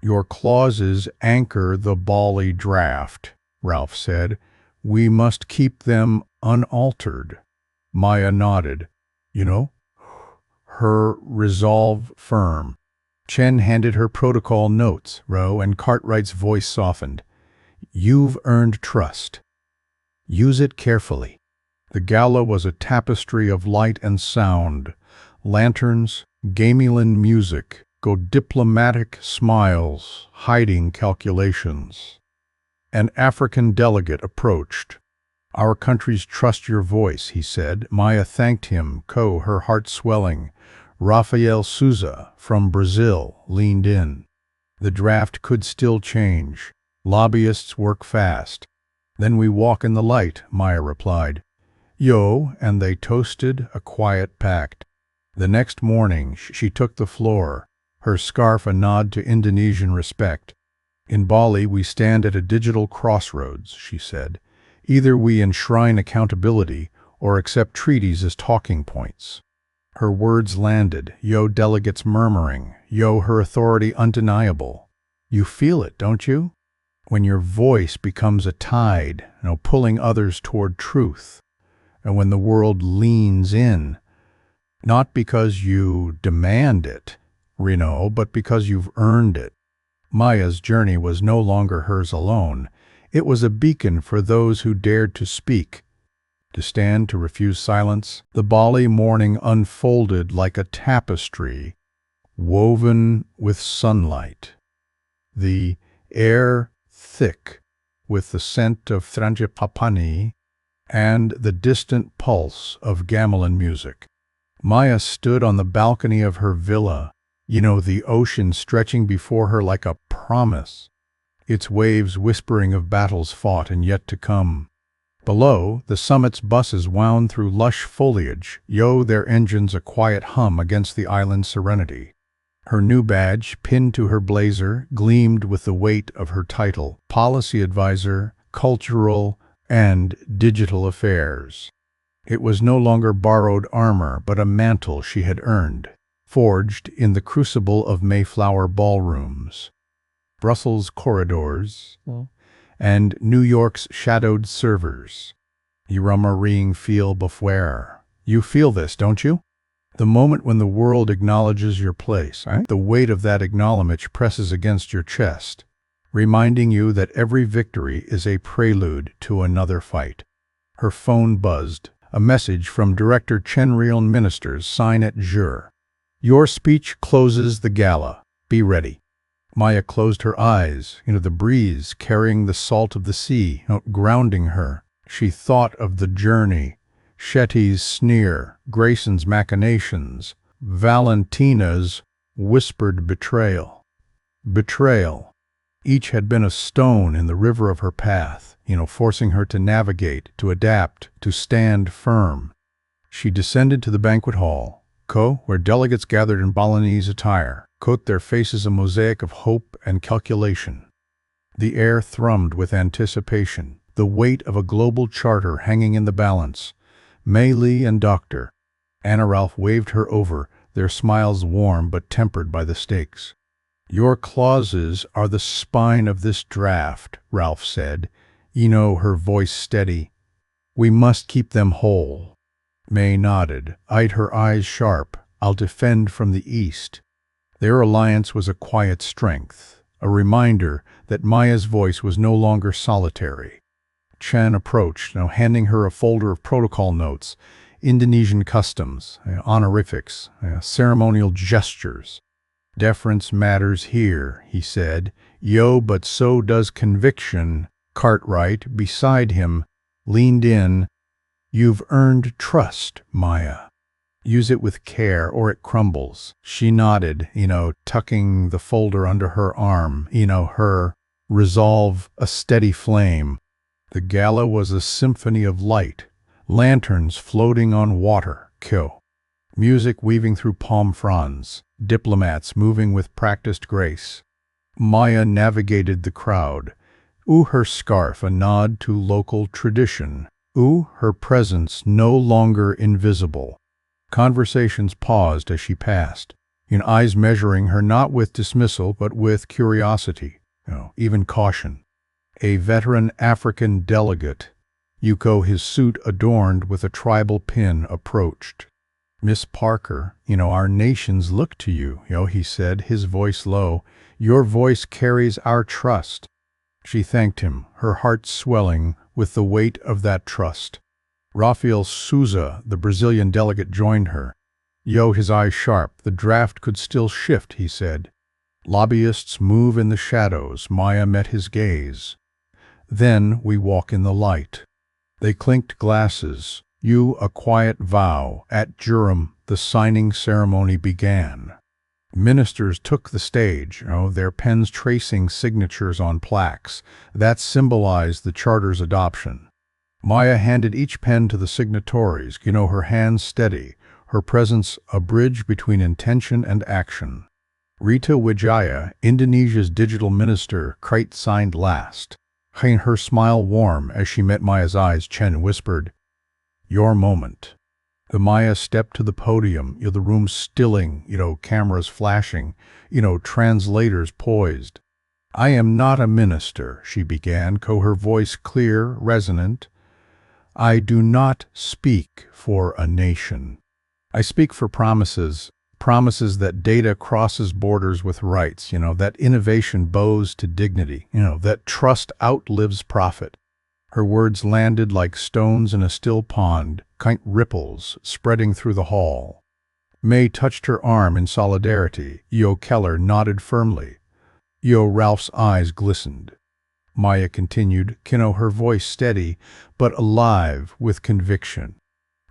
"Your clauses anchor the Bali draft," Ralph said. "We must keep them unaltered." Maya nodded. Her resolve firm. Chen handed her protocol notes, and Cartwright's voice softened. "You've earned trust. Use it carefully." The gala was a tapestry of light and sound. Lanterns, gamelan music, diplomatic smiles, hiding calculations. An African delegate approached. "Our countries trust your voice," he said. Maya thanked him, her heart swelling. Rafael Souza, from Brazil, leaned in. "The draft could still change. Lobbyists work fast." "Then we walk in the light," Maya replied. And they toasted a quiet pact. The next morning, she took the floor, her scarf a nod to Indonesian respect. "In Bali, we stand at a digital crossroads," she said. "Either we enshrine accountability or accept treaties as talking points." Her words landed, delegates murmuring, her authority undeniable. "You feel it, don't you? When your voice becomes a tide, pulling others toward truth. And when the world leans in, not because you demand it, but because you've earned it." Maya's journey was no longer hers alone. It was a beacon for those who dared to speak, to stand, to refuse silence. The Bali morning unfolded like a tapestry, woven with sunlight. The air thick with the scent of frangipani and the distant pulse of gamelan music. Maya stood on the balcony of her villa, the ocean stretching before her like a promise, its waves whispering of battles fought and yet to come. Below, the summit's buses wound through lush foliage, their engines a quiet hum against the island's serenity. Her new badge, pinned to her blazer, gleamed with the weight of her title, Policy Advisor, Cultural and Digital Affairs. It was no longer borrowed armor, but a mantle she had earned, forged in the crucible of Mayflower ballrooms, Brussels corridors, and New York's shadowed servers. Ring feel before. You feel this, don't you? The moment when the world acknowledges your place, the weight of that acknowledgement presses against your chest, reminding you that every victory is a prelude to another fight. Her phone buzzed. A message from Director Chenrion Ministers, sign at Jure. "Your speech closes the gala. Be ready." Maya closed her eyes, the breeze carrying the salt of the sea, grounding her. She thought of the journey, Shetty's sneer, Grayson's machinations, Valentina's whispered betrayal. Betrayal. Each had been a stone in the river of her path, forcing her to navigate, to adapt, to stand firm. She descended to the banquet hall, where delegates gathered in Balinese attire. Coat their faces a mosaic of hope and calculation. The air thrummed with anticipation, the weight of a global charter hanging in the balance. Mei Li and Dr. Anna Ralph waved her over, their smiles warm but tempered by the stakes. "Your clauses are the spine of this draft," Ralph said, her voice steady. "We must keep them whole." May nodded, eyed her eyes sharp. "I'll defend from the east." Their alliance was a quiet strength, a reminder that Maya's voice was no longer solitary. Chen approached, handing her a folder of protocol notes, Indonesian customs, honorifics, ceremonial gestures. "Deference matters here," he said. But so does conviction." Cartwright, beside him, leaned in. "You've earned trust, Maya. Use it with care or it crumbles." She nodded, tucking the folder under her arm, her resolve a steady flame. The gala was a symphony of light, lanterns floating on water, music weaving through palm fronds, diplomats moving with practiced grace. Maya navigated the crowd. Her scarf a nod to local tradition. Her presence no longer invisible. Conversations paused as she passed, eyes measuring her not with dismissal but with curiosity, even caution. A veteran African delegate, his suit adorned with a tribal pin, approached. "Miss Parker, our nations look to you," he said, his voice low. "Your voice carries our trust." She thanked him, her heart swelling with the weight of that trust. Rafael Souza, the Brazilian delegate, joined her. His eyes sharp. "The draft could still shift," he said. "Lobbyists move in the shadows." Maya met his gaze. "Then we walk in the light." They clinked glasses. A quiet vow. At Durham, the signing ceremony began. Ministers took the stage, their pens tracing signatures on plaques that symbolized the charter's adoption. Maya handed each pen to the signatories, her hands steady, her presence a bridge between intention and action. Rita Wijaya, Indonesia's digital minister, signed last. Her smile warm as she met Maya's eyes. Chen whispered, "Your moment." The Maya stepped to the podium, the room stilling, cameras flashing, translators poised. "I am not a minister," she began, her voice clear, resonant. "I do not speak for a nation. I speak for promises that data crosses borders with rights, that innovation bows to dignity, that trust outlives profit." Her words landed like stones in a still pond, ripples spreading through the hall. May touched her arm in solidarity. Keller nodded firmly. Ralph's eyes glistened. Maya continued, her voice steady, but alive with conviction.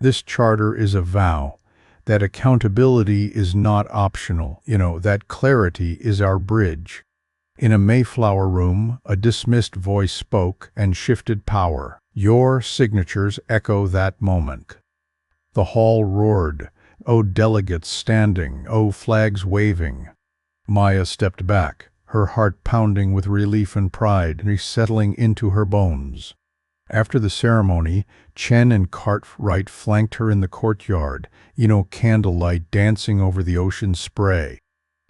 "This charter is a vow, that accountability is not optional, that clarity is our bridge." In a Mayflower room, a dismissed voice spoke and shifted power. "Your signatures echo that moment." The hall roared. Delegates standing, flags waving. Maya stepped back, her heart pounding with relief and pride, resettling into her bones. After the ceremony, Chen and Cartwright flanked her in the courtyard, candlelight dancing over the ocean spray.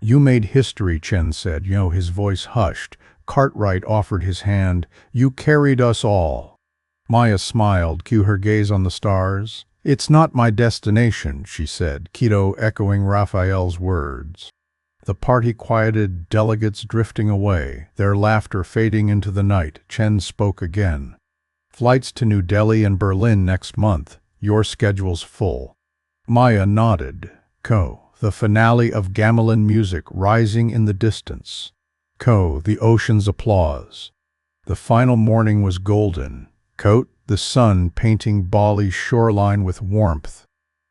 "You made history," Chen said, his voice hushed. Cartwright offered his hand. "You carried us all." Maya smiled, her gaze on the stars. "It's not my destination," she said, echoing Raphael's words. The party quieted, delegates drifting away, their laughter fading into the night. Chen spoke again. "Flights to New Delhi and Berlin next month. Your schedule's full." Maya nodded. The finale of gamelan music rising in the distance. The ocean's applause. The final morning was golden. The sun painting Bali's shoreline with warmth.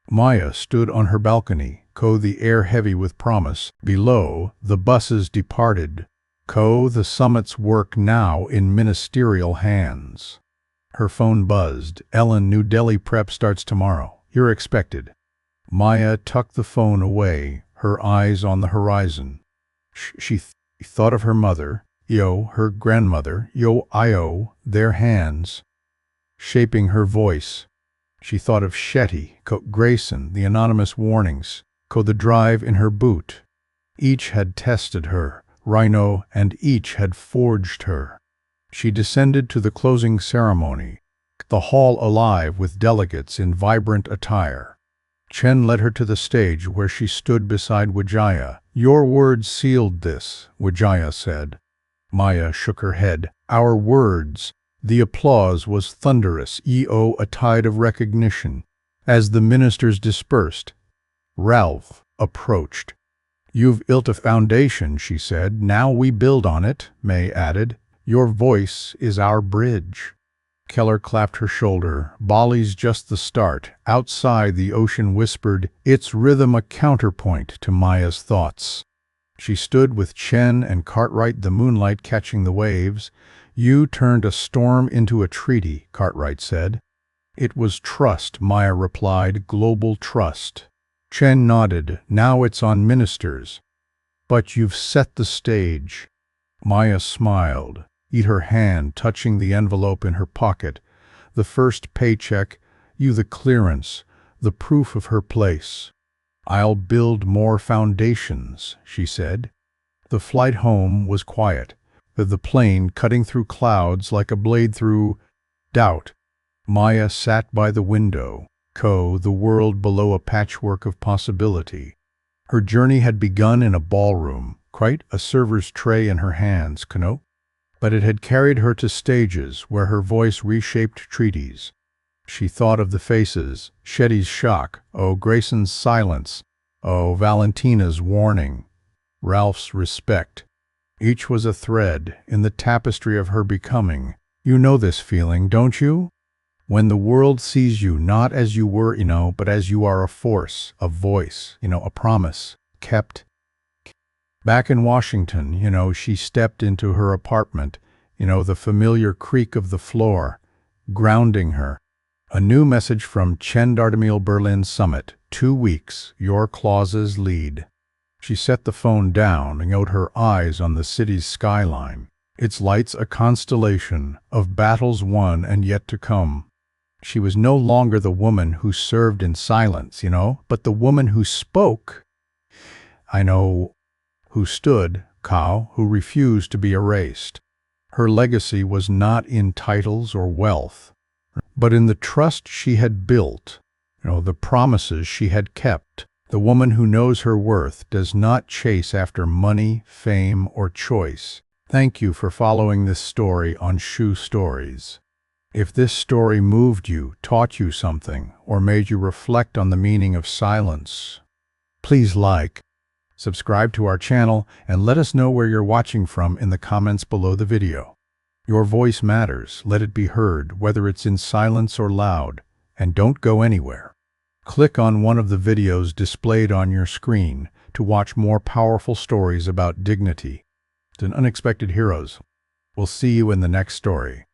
Maya stood on her balcony, the air heavy with promise. Below, the buses departed. The summit's work now in ministerial hands. Her phone buzzed. "Ellen, New Delhi prep starts tomorrow. You're expected." Maya tucked the phone away, her eyes on the horizon. She thought of her mother, her grandmother, their hands, shaping her voice. She thought of Shetty, Grayson, the anonymous warnings, the drive in her boot. Each had tested her, Rhino, and each had forged her. She descended to the closing ceremony, the hall alive with delegates in vibrant attire. Chen led her to the stage where she stood beside Wijaya. "Your words sealed this," Wijaya said. Maya shook her head. "Our words." The applause was thunderous, a tide of recognition. As the ministers dispersed, Ralph approached. "You've built a foundation," she said. "Now we build on it," May added. "Your voice is our bridge." Keller clapped her shoulder. "Bali's just the start." Outside, the ocean whispered, its rhythm a counterpoint to Maya's thoughts. She stood with Chen and Cartwright, the moonlight catching the waves. "You turned a storm into a treaty," Cartwright said. "It was trust," Maya replied, "global trust." Chen nodded. "Now it's on ministers." "But you've set the stage." Maya smiled, her hand touching the envelope in her pocket. The first paycheck, the clearance, the proof of her place. "I'll build more foundations," she said. The flight home was quiet, the plane cutting through clouds like a blade through doubt. Maya sat by the window, the world below a patchwork of possibility. Her journey had begun in a ballroom, quite a server's tray in her hands, but it had carried her to stages where her voice reshaped treaties. She thought of the faces, Shetty's shock, Grayson's silence, Valentina's warning, Ralph's respect. Each was a thread in the tapestry of her becoming. You know this feeling, don't you? When the world sees you not as you were, but as you are, a force, a voice, a promise, kept. Back in Washington, she stepped into her apartment, the familiar creak of the floor, grounding her. A new message from Chen Dartemil Berlin Summit. 2 weeks, your clauses lead. She set the phone down and her eyes on the city's skyline, its lights a constellation of battles won and yet to come. She was no longer the woman who served in silence, but the woman who spoke. Who stood, who refused to be erased. Her legacy was not in titles or wealth, but in the trust she had built, the promises she had kept. The woman who knows her worth does not chase after money, fame, or choice. Thank you for following this story on Shu Stories. If this story moved you, taught you something, or made you reflect on the meaning of silence, please like, subscribe to our channel, and let us know where you're watching from in the comments below the video. Your voice matters. Let it be heard, whether it's in silence or loud. And don't go anywhere. Click on one of the videos displayed on your screen to watch more powerful stories about dignity and unexpected heroes. We'll see you in the next story.